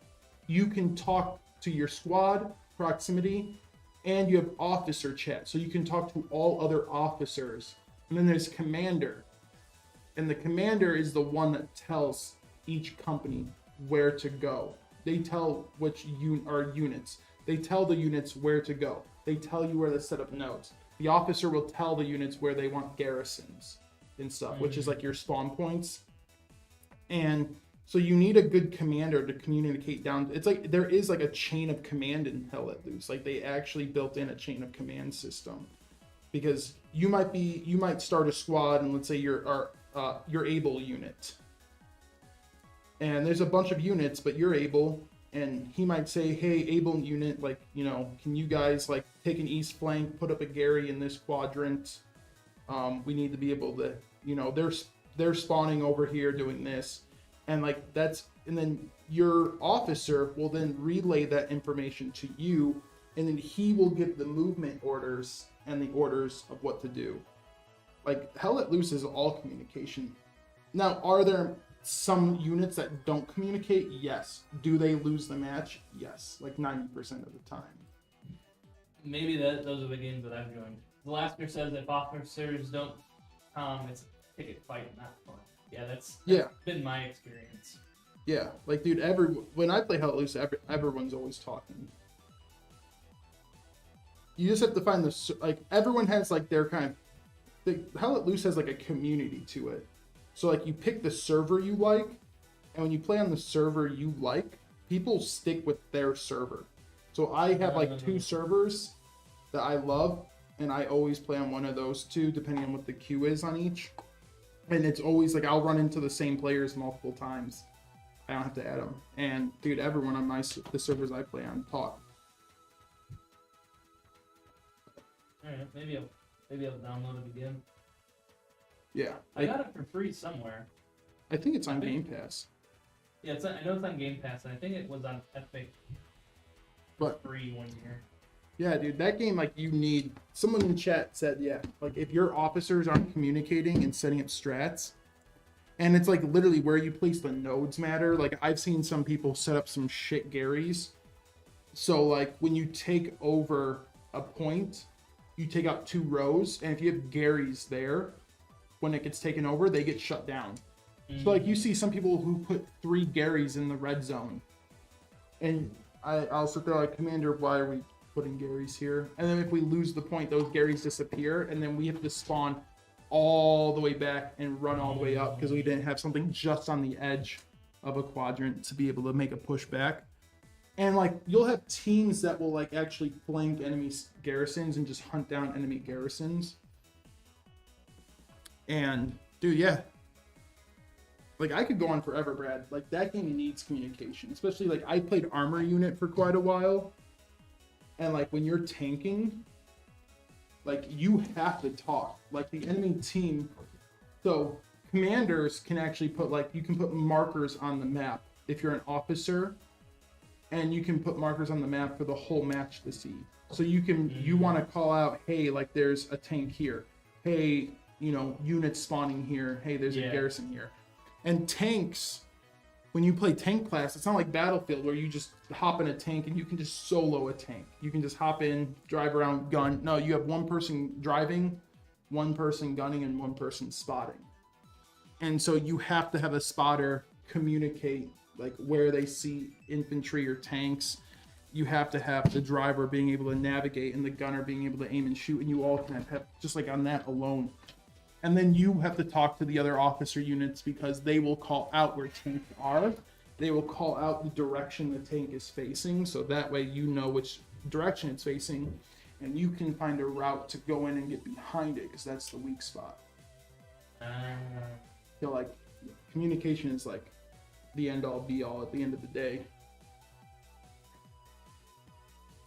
you can talk to your squad proximity and you have officer chat. So you can talk to all other officers. And then there's commander. And the commander is the one that tells each company where to go. They tell which units. They tell the units where to go. They tell you where to set up nodes. The officer will tell the units where they want garrisons and stuff, which is like your spawn points. And so you need a good commander to communicate down. It's like there is like a chain of command in Hell Let Loose. Like they actually built in a chain of command system because you might start a squad and let's say you're able unit. And there's a bunch of units, but you're able, and he might say, hey, able unit, like, can you guys, like, take an east flank, put up a Gary in this quadrant? We need to be able to, they're spawning over here doing this. And, like, and then your officer will then relay that information to you, and then he will give the movement orders and the orders of what to do. Like, Hell Let Loose is all communication. Now, are there some units that don't communicate? Yes. Do they lose the match? Yes. Like 90% of the time. Maybe those are the games that I've joined. The last year says if officers don't it's picket fight, not fun. Yeah, that's Yeah. been my experience. Yeah, like dude, when I play Hell Let Loose, everyone's always talking. You just have to find like everyone has like their kind of. Hell Let Loose has like a community to it, so like you pick the server you like, and when you play on the server you like, people stick with their server. So I have like 2 servers that I love, and I always play on one of those 2, depending on what the queue is on each. And it's always like I'll run into the same players multiple times. I don't have to add them. And dude, everyone on the servers I play on talk. Alright, maybe I'll download it again. Yeah, I got it for free somewhere. I think it's on Game Pass. Yeah, I know it's on Game Pass, and I think it was on Epic. But free 1 year. Yeah, dude, that game, like, you need. Someone in chat said, yeah, like if your officers aren't communicating and setting up strats, and it's like literally where you place the nodes matter. Like I've seen some people set up some shit Garys. So like when you take over a point, you take out 2 rows, and if you have Garys there, when it gets taken over, they get shut down. So like you see some people who put 3 Garys in the red zone, and I'll sit there like, Commander, why are we putting Garys here? And then if we lose the point, those Garys disappear, and then we have to spawn all the way back and run all the way up because we didn't have something just on the edge of a quadrant to be able to make a push back. And like you'll have teams that will like actually flank enemy garrisons and just hunt down enemy garrisons. And dude, yeah, like I could go on forever, Brad. Like that game needs communication, especially like I played armor unit for quite a while, and like when you're tanking, like you have to talk. Like the enemy team, so commanders can actually put like you can put markers on the map if you're an officer, and you can put markers on the map for the whole match to see. So you want to call out, hey, like there's a tank here, hey, you know, units spawning here, hey, there's a garrison here. And tanks, when you play tank class, it's not like Battlefield where you just hop in a tank and you can just solo a tank. You can just hop in, drive around, gun. No, you have one person driving, one person gunning, and one person spotting. And so you have to have a spotter communicate like where they see infantry or tanks. You have to have the driver being able to navigate and the gunner being able to aim and shoot, and you all can have just like on that alone. And then you have to talk to the other officer units because they will call out where tanks are. They will call out the direction the tank is facing, so that way you know which direction it's facing, and you can find a route to go in and get behind it because that's the weak spot. I feel like communication is like the end all be all at the end of the day.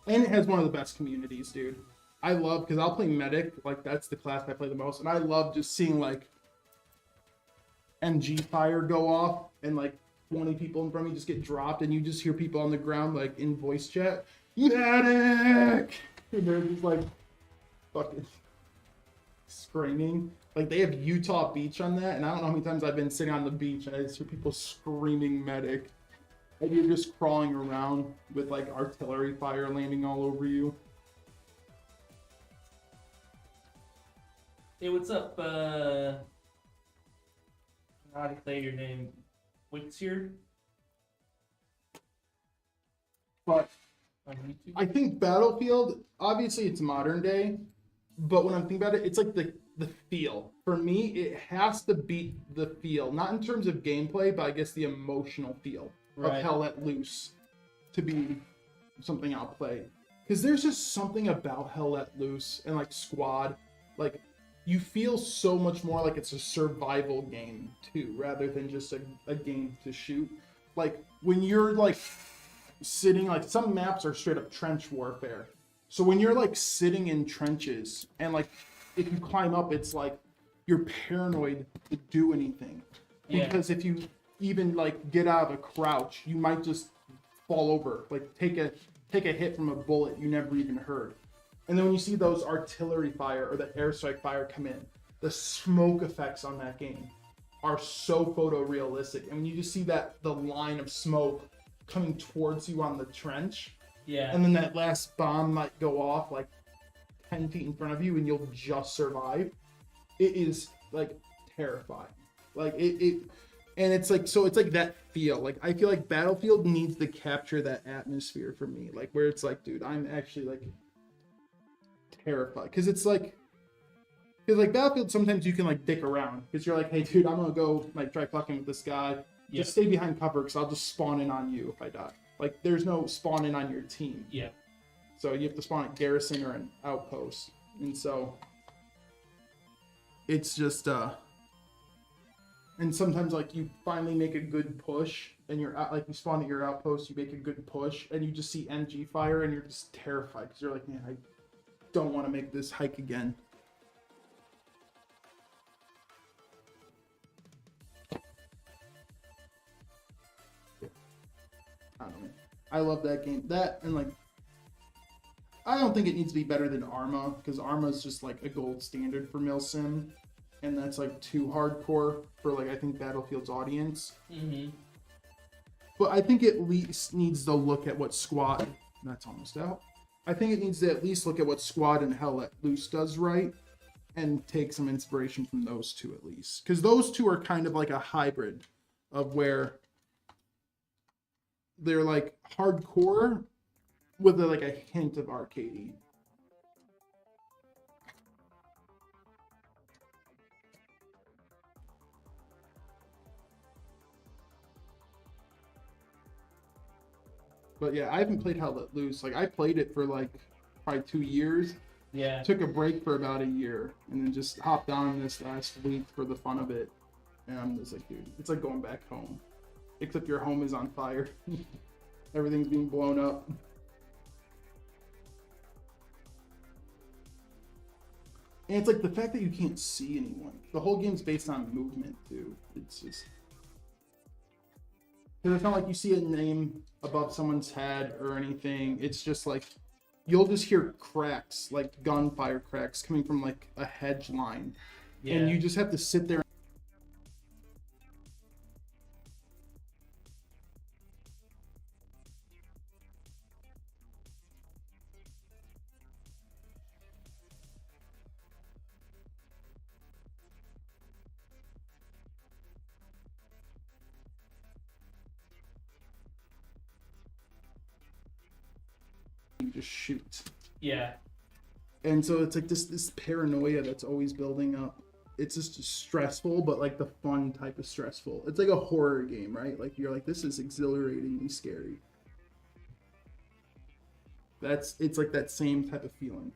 And it has one of the best communities, dude. I love, because I'll play medic, like that's the class I play the most, and I love just seeing like MG fire go off and like 20 people in front of me just get dropped, and you just hear people on the ground like in voice chat, medic! And they're just like fucking screaming. Like they have Utah Beach on that, and I don't know how many times I've been sitting on the beach and I just hear people screaming medic. And you're just crawling around with like artillery fire landing all over you. Hey, what's up? How do you say your name? Wixier? But On YouTube? I think Battlefield, obviously it's modern day, but when I'm thinking about it, it's like the feel. For me, it has to beat the feel. Not in terms of gameplay, but I guess the emotional feel of Hell Let Loose to be something I'll play. Because there's just something about Hell Let Loose and like Squad, like you feel so much more like it's a survival game too, rather than just a game to shoot. Like when you're like sitting, like some maps are straight up trench warfare. So when you're like sitting in trenches and like if you climb up, it's like you're paranoid to do anything. Because if you even like get out of a crouch, you might just fall over, like take a hit from a bullet you never even heard. And then when you see those artillery fire or the airstrike fire come in, the smoke effects on that game are so photorealistic. And when you just see the line of smoke coming towards you on the trench, and then that last bomb might go off like 10 feet in front of you and you'll just survive. It is like terrifying. Like and it's like, so it's like that feel. Like I feel like Battlefield needs to capture that atmosphere for me. Like where it's like, dude, I'm actually like terrified. Because it's like, because like Battlefield, sometimes you can like dick around. Because you're like, hey, dude, I'm gonna go like try fucking with this guy. Yeah. Just stay behind cover because I'll just spawn in on you if I die. Like there's no spawn in on your team. Yeah. So you have to spawn at garrison or an outpost. And so it's just and sometimes like you finally make a good push and you're out, like you spawn at your outpost, you make a good push and you just see MG fire and you're just terrified because you're like, man, I don't want to make this hike again. I don't know. I love that game. That and like, I don't think it needs to be better than Arma because Arma is just like a gold standard for milsim, and that's like too hardcore for like I think Battlefield's audience. Mm-hmm. But I think it at least needs to look at what Squad. That's almost out. I think it needs to at least look at what Squad and Hell Let Loose does right, and take some inspiration from those two at least, because those two are kind of like a hybrid of where they're like hardcore with like a hint of arcadey. But yeah, I haven't played Hell Let Loose. Like I played it for like probably 2 years. Yeah. Took a break for about a year and then just hopped on this last week for the fun of it. And I'm just like, dude, it's like going back home. Except your home is on fire. Everything's being blown up. And it's like the fact that you can't see anyone. The whole game's based on movement too. It's just, because it's not like you see a name above someone's head or anything. It's just like you'll just hear cracks, like gunfire cracks coming from like a hedge line. Yeah. And you just have to sit there. You just shoot. Yeah. And so it's like this paranoia that's always building up. It's just stressful, but like the fun type of stressful. It's like a horror game, right? Like you're like, this is exhilaratingly scary. It's like that same type of feeling.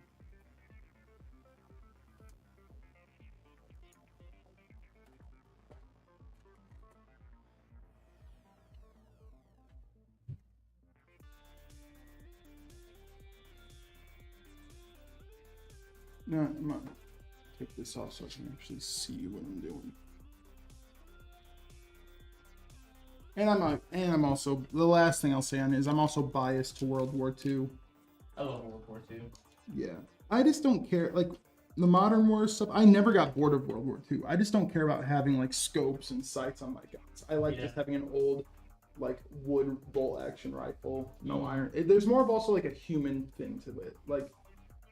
No, I'm not. Take this off so I can actually see what I'm doing. And I'm also, the last thing I'll say on it is I'm also biased to World War II. I love World War II. Yeah. I just don't care, like, the modern war stuff, I never got bored of World War II. I just don't care about having, like, scopes and sights on my guns. I like just having an old, like, wood bolt-action rifle, no iron. There's more of also, like, a human thing to it. Like,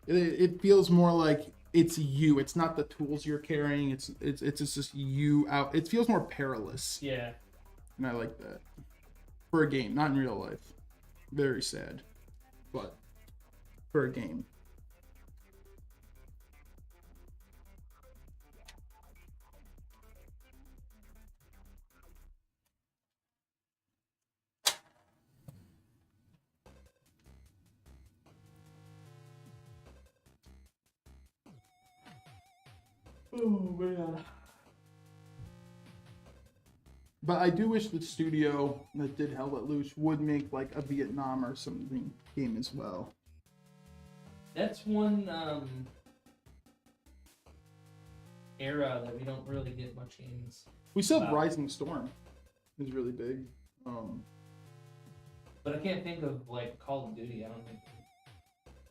it feels more like it's you. It's not the tools you're carrying. It's just you out. It feels more perilous. Yeah. And I like that. For a game, not in real life. Very sad. But for a game. Oh man. But I do wish the studio that did Hell Let Loose would make like a Vietnam or something game as well. That's one era that we don't really get much games. We still have Wow. Rising Storm. Is really big. But I can't think of like Call of Duty. I don't think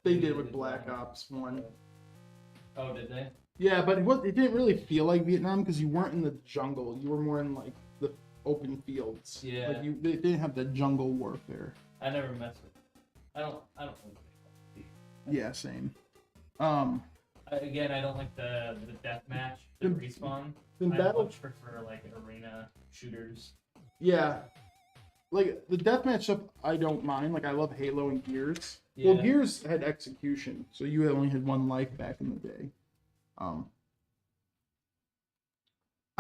They did with Black Ops 1. Oh, did they? Yeah, but it didn't really feel like Vietnam because you weren't in the jungle. You were more in like the open fields. Yeah. Like they didn't have the jungle warfare. I never messed with. I don't. Know. Yeah, same. I Again, I don't like the deathmatch, the respawn. In I battle, much prefer like arena shooters. yeah, like the deathmatch stuff, I don't mind. Like I love Halo and Gears. Yeah. Well, Gears had execution, so you only had one life back in the day. I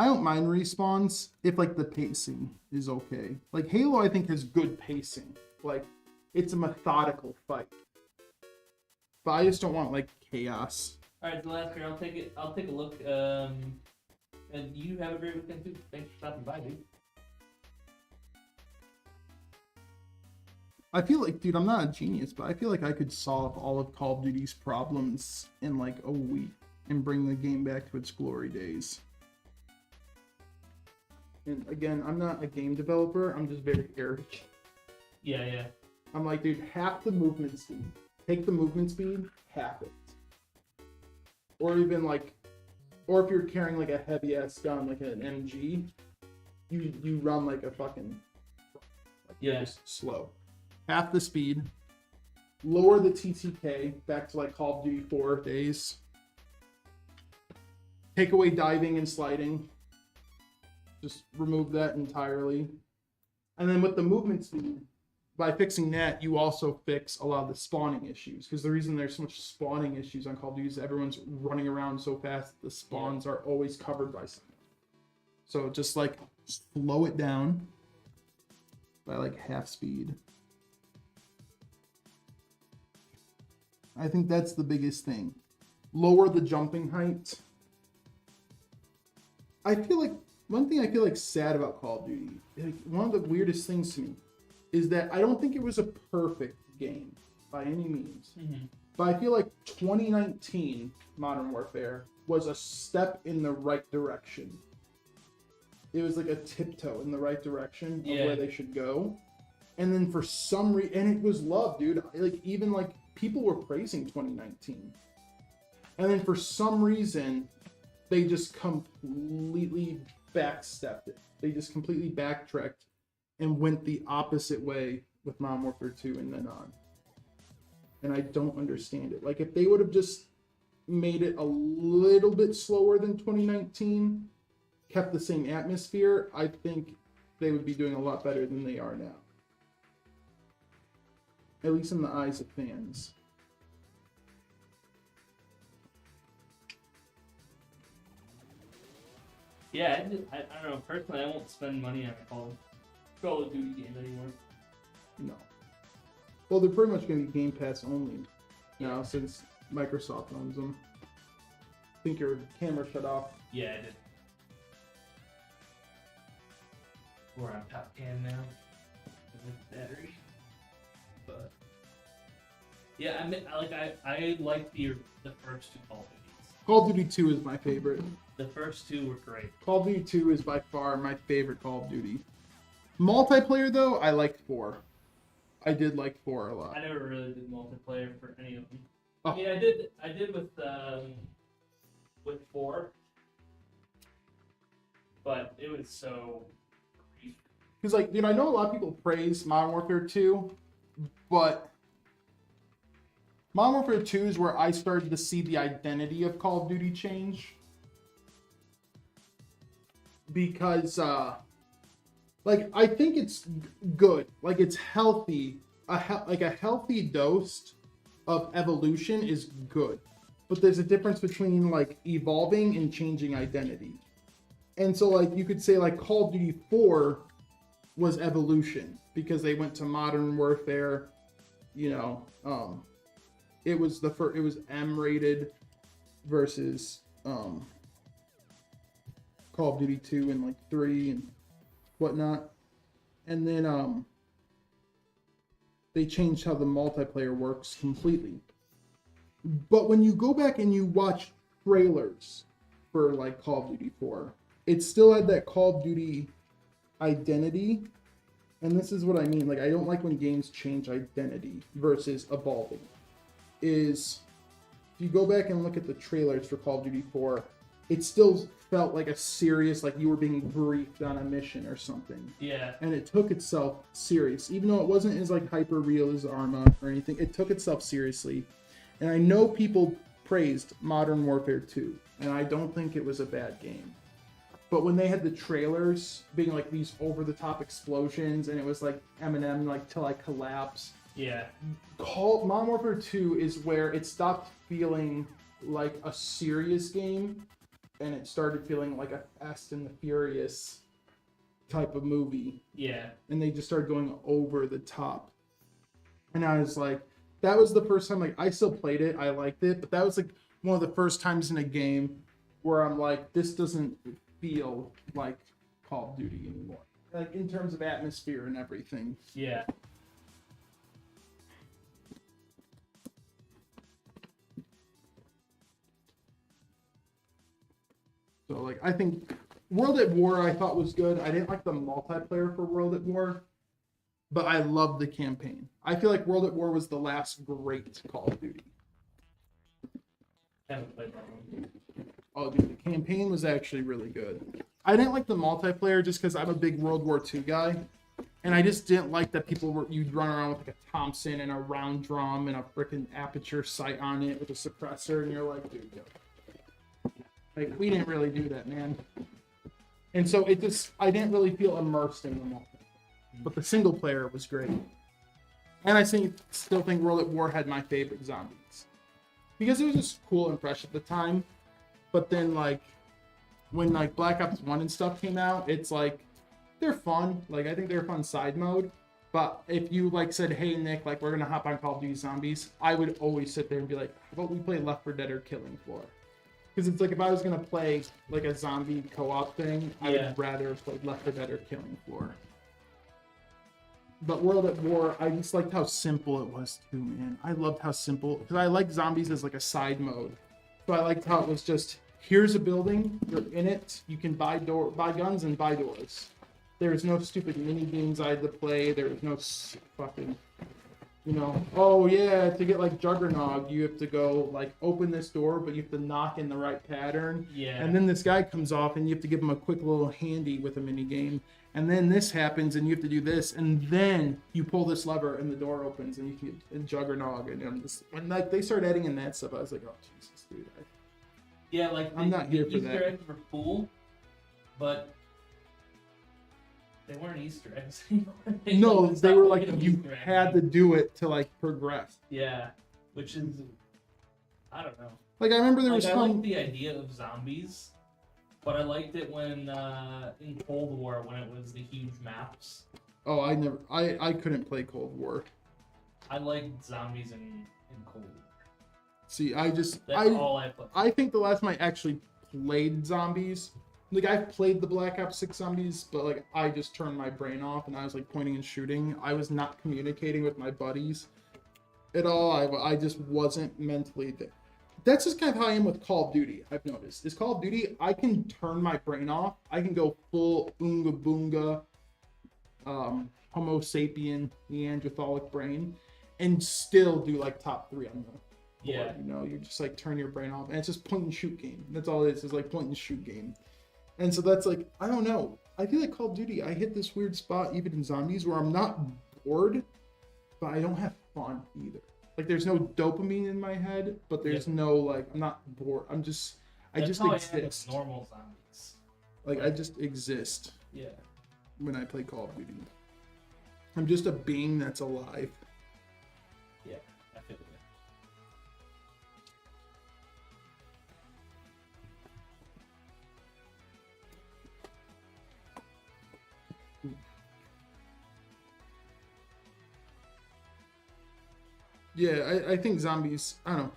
don't mind respawns if like the pacing is okay. Like Halo, I think has good pacing. Like it's a methodical fight. But I just don't want like chaos. All right, the last year, I'll take a look. And you have a great weekend too. Thanks for stopping by, dude. I feel like, dude, I'm not a genius, but I feel like I could solve all of Call of Duty's problems in like a week and bring the game back to its glory days. And again, I'm not a game developer. I'm just very arrogant. Yeah. I'm like, dude, half the movement speed. Take the movement speed, half it. Or even like, or if you're carrying like a heavy ass gun, like an MG, you run like a fucking, like just slow. Half the speed. Lower the TTK back to like Call of Duty 4 days. Take away diving and sliding. Just remove that entirely. And then with the movement speed, by fixing that, you also fix a lot of the spawning issues. Because the reason there's so much spawning issues on Call of Duty is everyone's running around so fast, the spawns are always covered by something. So just like slow it down by like half speed. I think that's the biggest thing. Lower the jumping height. I feel like one thing I feel like sad about Call of Duty, like one of the weirdest things to me, is that I don't think it was a perfect game by any means. Mm-hmm. But I feel like 2019 Modern Warfare was a step in the right direction. It was like a tiptoe in the right direction of where they should go. And then for some reason, and it was loved, dude. Like even like people were praising 2019. And then for some reason, they just completely backstepped it. They just completely backtracked and went the opposite way with Modern Warfare 2 and then on. And I don't understand it. Like if they would have just made it a little bit slower than 2019, kept the same atmosphere, I think they would be doing a lot better than they are now. At least in the eyes of fans. Yeah, I don't know. Personally, I won't spend money on a Call of Duty game anymore. No. Well, they're pretty much going to be Game Pass only now since Microsoft owns them. I think your camera shut off. Yeah, I did. We're on top cam now. With the battery. But yeah, I like the first two Call of Duties. Call of Duty 2 is my favorite. The first two were great. Call of Duty 2 is by far my favorite Call of Duty. Multiplayer though, I liked 4. I did like 4 a lot. I never really did multiplayer for any of them. Oh. I mean, I did with 4, but it was so brief. Because like, I know a lot of people praise Modern Warfare 2, but Modern Warfare 2 is where I started to see the identity of Call of Duty change. Because, I think it's good. Like, it's healthy. A healthy dose of evolution is good. But there's a difference between, evolving and changing identity. And so, you could say, Call of Duty 4 was evolution. Because they went to Modern Warfare, it was M-rated versus, Call of Duty 2 and 3 and whatnot. And then they changed how the multiplayer works completely. But when you go back and you watch trailers for Call of Duty 4, it still had that Call of Duty identity. And this is what I mean. I don't like when games change identity versus evolving. If you go back and look at the trailers for Call of Duty 4, it still felt like a serious, you were being briefed on a mission or something. Yeah. And it took itself serious. Even though it wasn't as hyper real as Arma or anything, it took itself seriously. And I know people praised Modern Warfare 2, and I don't think it was a bad game. But when they had the trailers being like these over-the-top explosions, and it was like Eminem, like Till I Collapse. Yeah. Modern Warfare 2 is where it stopped feeling like a serious game, and it started feeling like a Fast and the Furious type of movie. Yeah. And they just started going over the top. And I was like, that was the first time, like, I still played it, I liked it, but that was like one of the first times in a game where I'm like, this doesn't feel like Call of Duty anymore. Like, in terms of atmosphere and everything. Yeah. So, like, I think World at War I thought was good. I didn't like the multiplayer for World at War, but I loved the campaign. I feel like World at War was the last great Call of Duty. Haven't played that one. Oh, dude, the campaign was actually really good. I didn't like the multiplayer just because I'm a big World War II guy, and I just didn't like that you'd run around with like a Thompson and a round drum and a freaking aperture sight on it with a suppressor, and you're like, dude, go. Like, we didn't really do that, man. And so I didn't really feel immersed in the multiplayer. But the single player was great. And I still think World at War had my favorite zombies. Because it was just cool and fresh at the time. But then, like, when, like, Black Ops 1 and stuff came out, it's like, they're fun. Like, I think they're a fun side mode. But if you, like, said, hey, Nick, like, we're going to hop on Call of Duty Zombies, I would always sit there and be like, how about we play Left 4 Dead or Killing Floor? Because it's like, if I was going to play, like, a zombie co-op thing, I would rather have played Left 4 Dead or Killing Floor. But World at War, I just liked how simple it was too, man. I loved how simple, because I like zombies as like a side mode. So I liked how it was just, here's a building, you're in it, you can buy guns and buy doors. There's no stupid mini games I had to play. There was no fucking, oh yeah, to get like Juggernog, you have to go like open this door, but you have to knock in the right pattern. Yeah. And then this guy comes off and you have to give him a quick little handy with a mini game. And then this happens and you have to do this. And then you pull this lever and the door opens and you can get a Juggernog. And like they started adding in that stuff. I was like, oh Jesus, dude. Yeah, like I'm not here for that. Easter eggs were cool, but they weren't Easter eggs. No, they were like you had to do it to like progress. Yeah, which is, I don't know. Like I remember there was I liked the idea of zombies, but I liked it when in Cold War when it was the huge maps. Oh, I couldn't play Cold War. I liked zombies in Cold War. See, That's all I played. I think the last time I actually played zombies, like I've played the Black Ops 6 zombies, but like I just turned my brain off and I was like pointing and shooting. I was not communicating with my buddies at all. I just wasn't mentally there. That's just kind of how I am with Call of Duty, I've noticed. Is Call of Duty, I can turn my brain off. I can go full Oonga Boonga, Homo sapien, Neanderthalic brain, and still do like top 3 on the board. Yeah. You just like turn your brain off. And it's just point and shoot game. That's all it is. It's like point and shoot game. And so that's like, I don't know. I feel like Call of Duty, I hit this weird spot even in zombies where I'm not bored, but I don't have fun either. Like there's no dopamine in my head, but there's no like, I'm not bored. I just That's how exist. I am with normal zombies. Like I just exist. Yeah. When I play Call of Duty. I'm just a being that's alive. Yeah, I feel it. Yeah, I think zombies, I don't know.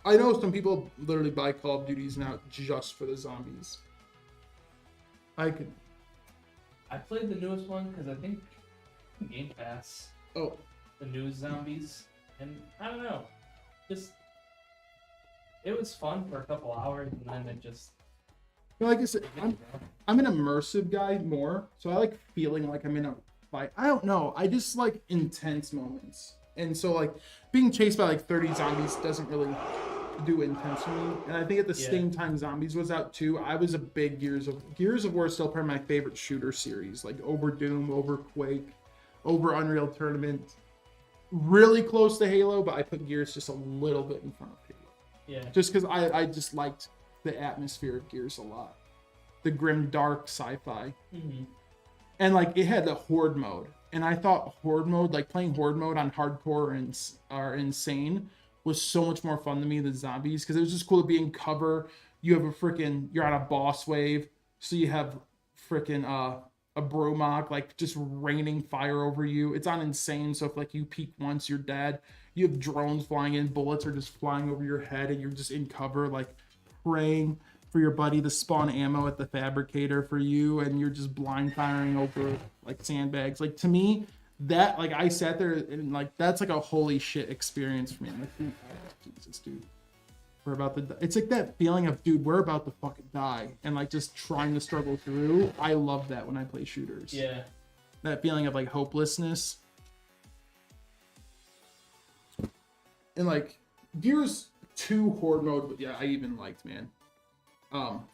I know some people literally buy Call of Duties now just for the zombies. I played the newest one because I think Game Pass. Oh. The newest zombies. And I don't know. Just, it was fun for a couple hours and then it just... Like I said, I'm an immersive guy more, so I like feeling like I'm in a fight. I don't know. I just like intense moments. And so like being chased by like 30 zombies doesn't really do intense for me. And I think at the same time Zombies was out too, I was a big Gears of War is still part of my favorite shooter series, like over Doom, over Quake, over Unreal Tournament. Really close to Halo, but I put Gears just a little bit in front of Halo. Yeah. Just because I just liked the atmosphere of Gears a lot. The grim, dark sci-fi. Mm-hmm. And like it had the horde mode. And I thought horde mode, like playing horde mode on hardcore or insane was so much more fun to me than zombies. Because it was just cool to be in cover. You have you're on a boss wave. So you have freaking a bromog like just raining fire over you. It's on insane. So if like you peek once, you're dead. You have drones flying in, bullets are just flying over your head, and you're just in cover, like praying for your buddy to spawn ammo at the fabricator for you, and you're just blind firing over like sandbags. Like to me, that like I sat there and like that's like a holy shit experience for me. I'm like, Jesus, dude. We're about to die. It's like that feeling of, dude, we're about to fucking die, and like just trying to struggle through. I love that when I play shooters. Yeah. That feeling of like hopelessness. And like Gears 2 horde mode, yeah, I even liked, man.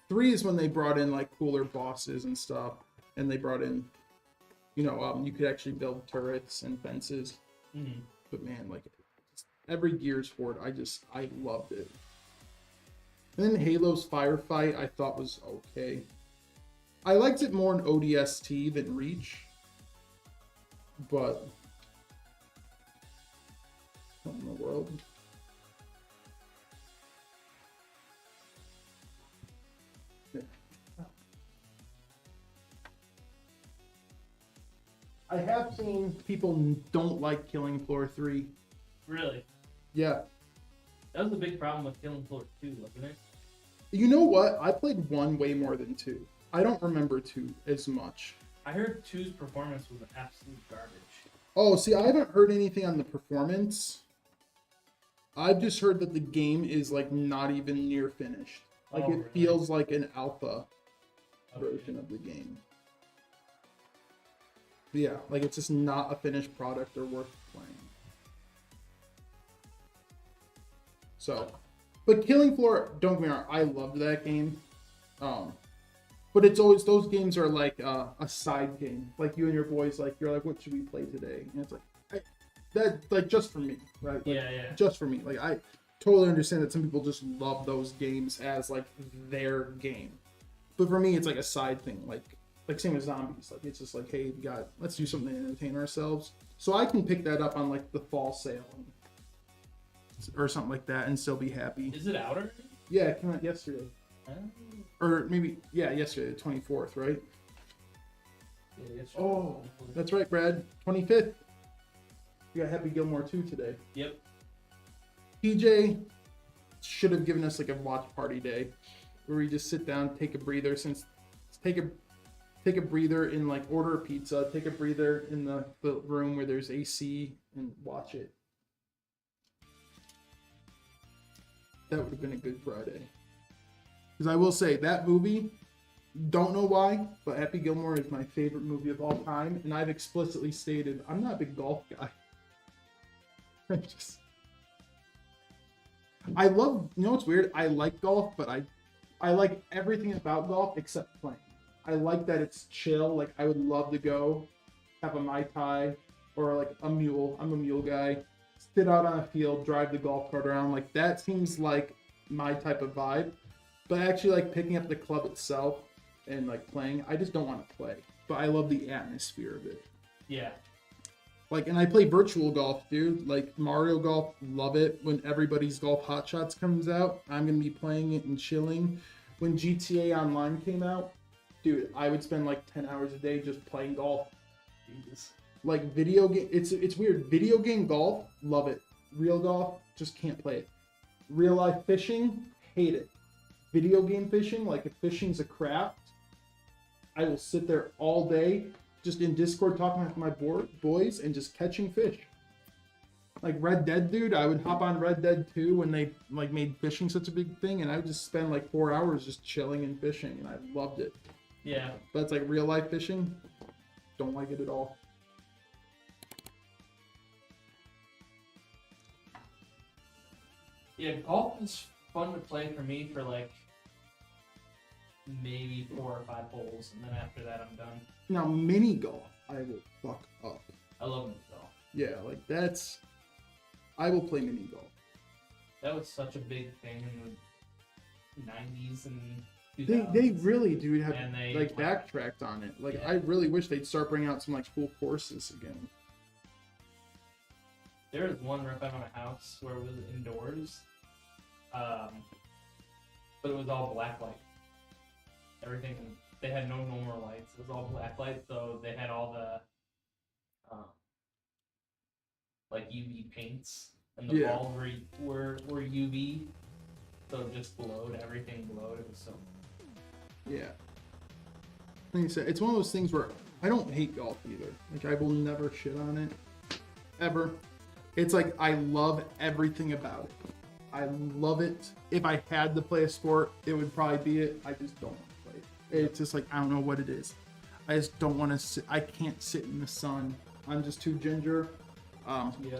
3 is when they brought in like cooler bosses and stuff, and they brought in, you could actually build turrets and fences. Mm-hmm. But man, like every Gears horde, I loved it. And then Halo's Firefight I thought was okay. I liked it more in ODST than Reach, but what in the world? I have seen people don't like Killing Floor 3. Really? Yeah. That was a big problem with Killing Floor 2, wasn't it? You know what? I played 1 way more than 2. I don't remember 2 as much. I heard 2's performance was absolute garbage. Oh, see, I haven't heard anything on the performance. I've just heard that the game is like not even near finished. Like it feels like an alpha version of the game. But yeah, like it's just not a finished product or worth playing. So, but Killing Floor, don't get me wrong, I loved that game. But it's always, those games are like a side game. Like you and your boys, like you're like, what should we play today? And it's like, that like just for me, right? Like, yeah. Just for me. Like I totally understand that some people just love those games as like their game. But for me, it's like a side thing. Like same with zombies. Like it's just like, hey, let's do something to entertain ourselves. So I can pick that up on like the fall sale or something like that and still be happy. Is it out already? Yeah, it came out yesterday. Or maybe, yeah, yesterday, the 24th, right? Yeah, oh, that's right, Brad. 25th. We got Happy Gilmore 2 today. Yep. PJ should have given us like a watch party day where we just sit down, take a breather, take a breather and like order a pizza, take a breather in the room where there's AC and watch it. That would have been a good Friday. Because I will say, that movie, don't know why, but Happy Gilmore is my favorite movie of all time. And I've explicitly stated, I'm not a big golf guy. I love, you know what's weird? I like golf, but I like everything about golf except playing. I like that it's chill. Like, I would love to go have a Mai Tai or like a mule. I'm a mule guy. Sit out on a field, drive the golf cart around. Like, that seems like my type of vibe. But actually, like, picking up the club itself and, like, playing, I just don't want to play. But I love the atmosphere of it. Yeah. Like, and I play virtual golf, dude. Like, Mario Golf, love it. When everybody's Golf Hot Shots comes out, I'm going to be playing it and chilling. When GTA Online came out, dude, I would spend, like, 10 hours a day just playing golf. Jesus. Like, video game, it's weird. Video game golf, love it. Real golf, just can't play it. Real life fishing, hate it. Video game fishing, like if fishing's a craft, I will sit there all day just in Discord talking with my boys and just catching fish. Like Red Dead, dude, I would hop on Red Dead 2 when they like made fishing such a big thing, and I would just spend like 4 hours just chilling and fishing, and I loved it. Yeah. But it's like real life fishing, don't like it at all. Yeah, golf is fun to play for me for like maybe 4 or 5 holes, and then after that I'm done. Now, mini golf, I will fuck up. I love mini golf. Yeah, like I will play mini golf. That was such a big thing in the 90s and 2000s. They really do have And they like backtracked on it. Like Yeah. I really wish they'd start bringing out some like cool courses again. There was one right by my house where it was indoors, but it was all black light. Everything, they had no normal lights. It was all black light, so they had all the like UV paints, and the Yeah. balls were UV, so it just glowed. Everything glowed. It was so. Yeah. Like you said, it's one of those things where I don't hate golf either. Like I will never shit on it. Ever. It's like I love everything about it. I love it. If I had to play a sport, it would probably be it. I just don't want to play it. It's just like I don't know what it is. I just don't want to sit. I can't sit in the sun. I'm just too ginger.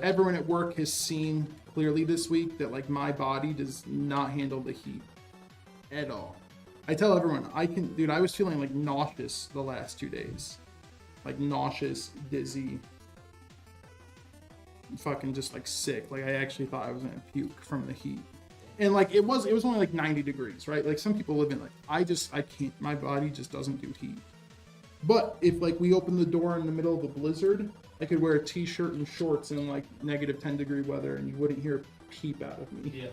Everyone at work has seen clearly this week that like my body does not handle the heat at all. I tell everyone dude, I was feeling like nauseous the last 2 days. Like nauseous, dizzy, fucking just like sick. Like I actually thought I was gonna puke from the heat. And like it was only like 90 degrees, right? Like some people live in like I can't, my body just doesn't do heat. But if like we opened the door in the middle of a blizzard, I could wear a t-shirt and shorts in like negative 10 degree weather and you wouldn't hear a peep out of me. Yeah.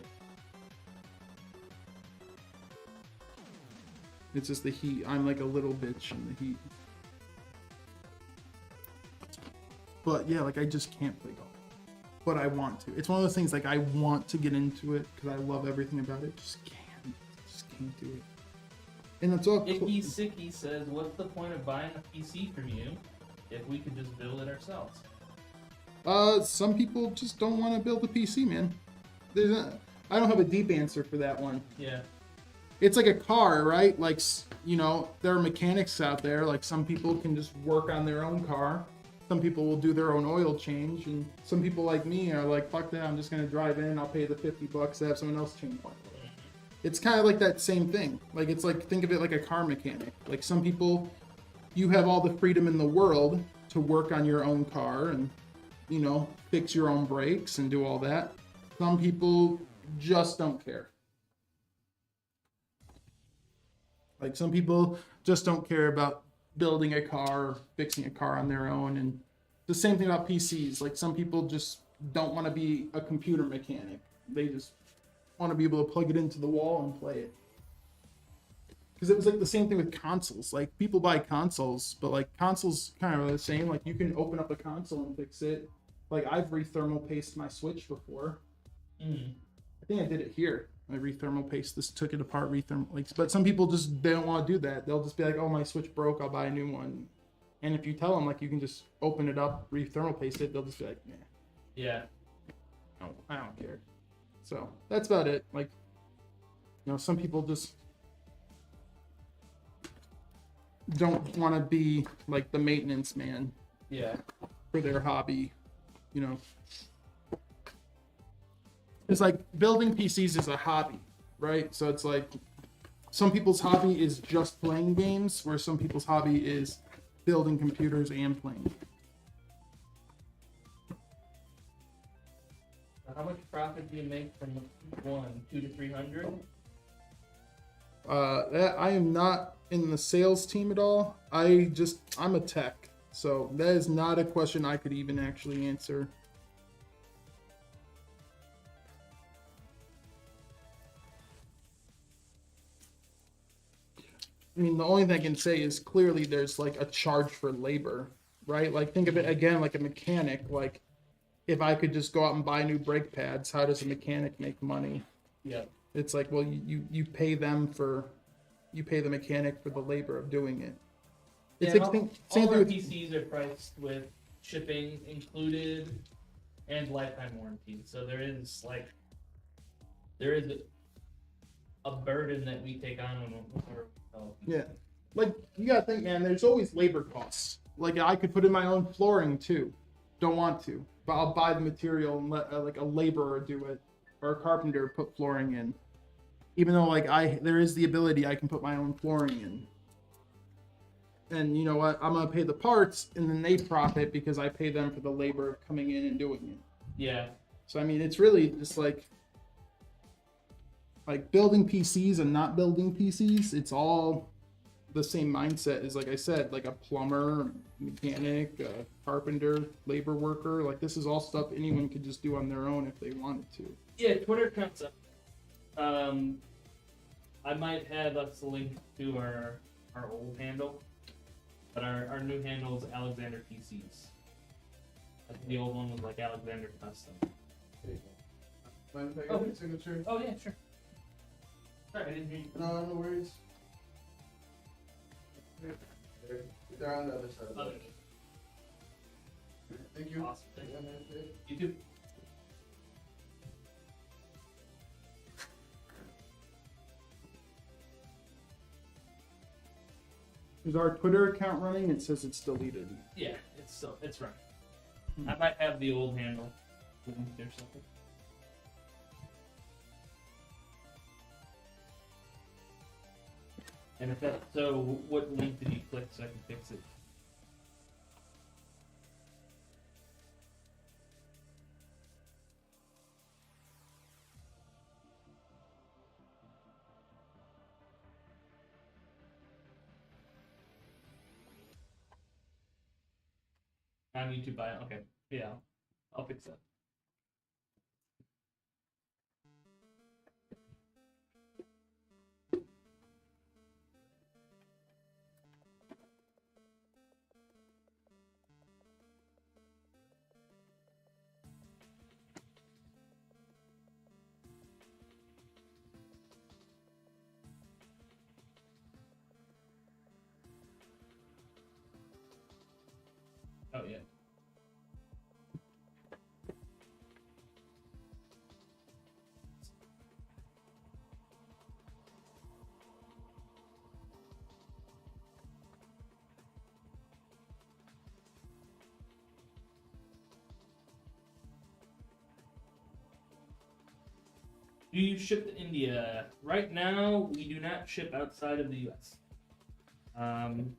It's just the heat. I'm like a little bitch in the heat. But yeah, like I just can't play golf. But I want to. It's one of those things like I want to get into it because I love everything about it. Just can't do it. And that's all. Icky Sicky says, "What's the point of buying a PC from you if we could just build it ourselves?" Some people just don't want to build a PC, man. I don't have a deep answer for that one. Yeah. It's like a car, right? Like, you know, there are mechanics out there. Like some people can just work on their own car. Some people will do their own oil change, and some people like me are like, fuck that, I'm just gonna drive in, I'll pay the $50 to have someone else change my oil. It's kind of like that same thing. Like it's like, think of it like a car mechanic. Like some people, you have all the freedom in the world to work on your own car and, you know, fix your own brakes and do all that. Some people just don't care. Like some people just don't care about building a car or fixing a car on their own. And the same thing about PCs. Like some people just don't want to be a computer mechanic. They just want to be able to plug it into the wall and play it. Because it was like the same thing with consoles. Like people buy consoles, but like consoles kind of are the same. Like you can open up a console and fix it. Like I've re-thermal pasted my Switch before. I think I did it here. I re-thermal paste this, took it apart, like, but some people just, they don't want to do that. They'll just be like, oh, my Switch broke, I'll buy a new one. And if you tell them like you can just open it up, re-thermal paste it, they'll just be like, nah. Yeah. I don't care. So that's about it. Like, you know, some people just don't want to be like the maintenance man. Yeah. For their hobby, you know. It's like building PCs is a hobby, right? So it's like some people's hobby is just playing games, where some people's hobby is building computers and playing. How much profit do you make from one, 200 to 300? I am not in the sales team at all. I'm a tech, so that is not a question I could even actually answer. I mean, the only thing I can say is clearly there's like a charge for labor, right? Like think of it again like a mechanic. Like if I could just go out and buy new brake pads, how does a mechanic make money? Yeah. It's like, well, you pay the mechanic for the labor of doing it. It's Yeah, like, all our PCs are priced with shipping included and lifetime warranty. So there is a burden that we take on when we're yeah. Like you gotta think, man, there's always labor costs. Like I could put in my own flooring too. Don't want to, but I'll buy the material and let like a laborer do it, or a carpenter put flooring in. Even though like there is the ability I can put my own flooring in. And you know what? I'm gonna pay the parts, and then they profit because I pay them for the labor of coming in and doing it. Yeah. So I mean, it's really just like like building PCs and not building PCs, it's all the same mindset as, like I said, like a plumber, mechanic, a carpenter, labor worker. Like this is all stuff anyone could just do on their own if they wanted to. Yeah, Twitter accounts up. I might have us link to our old handle, but our new handle is Alexander PCs. I think the old one was like Alexander Custom. There you go. Mind if I get your signature? Oh yeah, sure. Sorry, I didn't hear you. No, no worries. They're on the other side. Other. Thank you. Awesome. Thank you. Have a nice day. You too. Is our Twitter account running? It says it's deleted. Yeah, it's right. I might have the old handle linked or something. And if that's so, what link did you click so I can fix it? On YouTube, okay. Yeah, I'll fix that. Oh yeah. Do you ship to India? Right now, we do not ship outside of the U.S.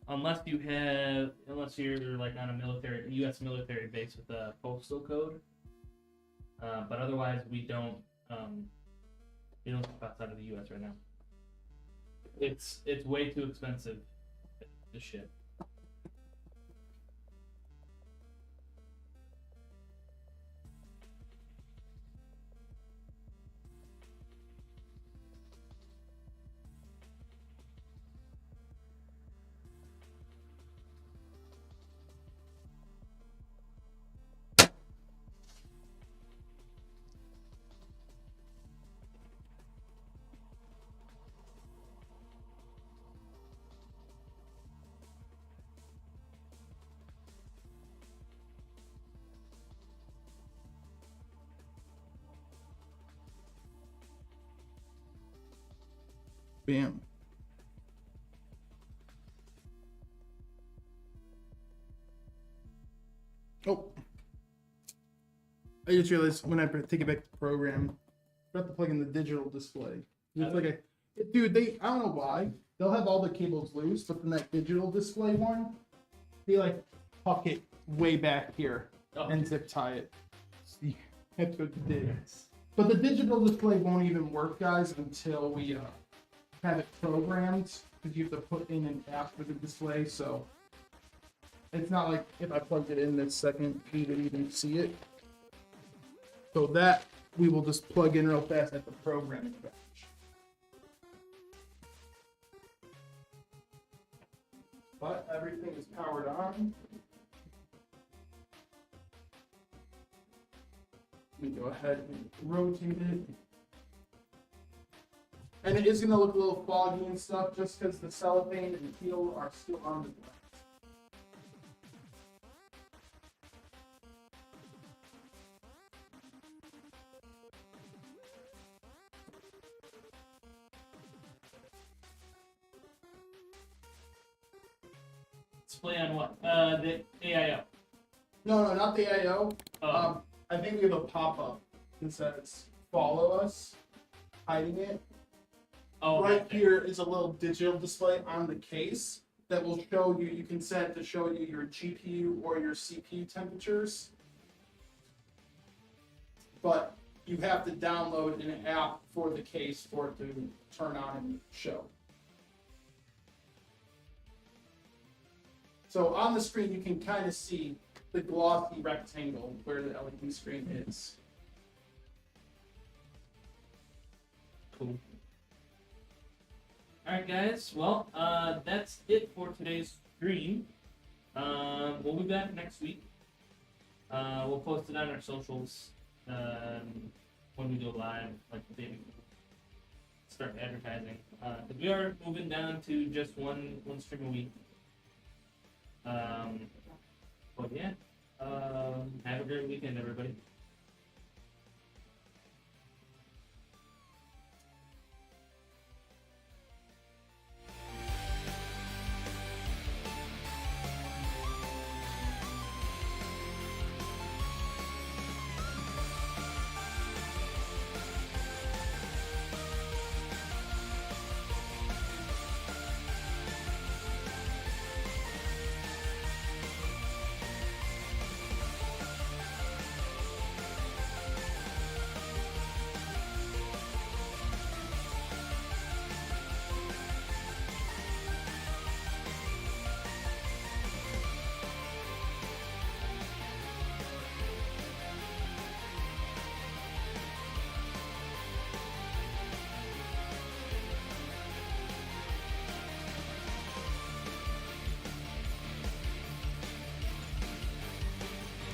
Unless you're like on a U.S. military base with a postal code. But otherwise, we don't ship outside of the U.S. right now. It's way too expensive to ship. Bam. Oh. I just realized when I take it back to the program, I have to plug in the digital display. It's like dude, I don't know why. They'll have all the cables loose, but then that digital display one, they like tuck it way back here and zip tie it. So you have to go to dig. But the digital display won't even work, guys, until we have it programmed, because you have to put in an app for the display. So it's not like if I plugged it in this second, you would even see it. So that we will just plug in real fast at the programming batch. But everything is powered on. Let me go ahead and rotate it. And it is going to look a little foggy and stuff just because the cellophane and peel are still on the glass. Display on what? The AIO. No, not the AIO. Oh. I think we have a pop-up that says "Follow us," hiding it. Oh, right here is a little digital display on the case that will show you. You can set it to show you your GPU or your CPU temperatures. But you have to download an app for the case for it to turn on and show. So on the screen, you can kind of see the glossy rectangle where the LED screen is. Cool. Alright guys, well, that's it for today's stream. We'll be back next week. We'll post it on our socials when we go live, like the day we start advertising. But we are moving down to just one stream a week. But yeah.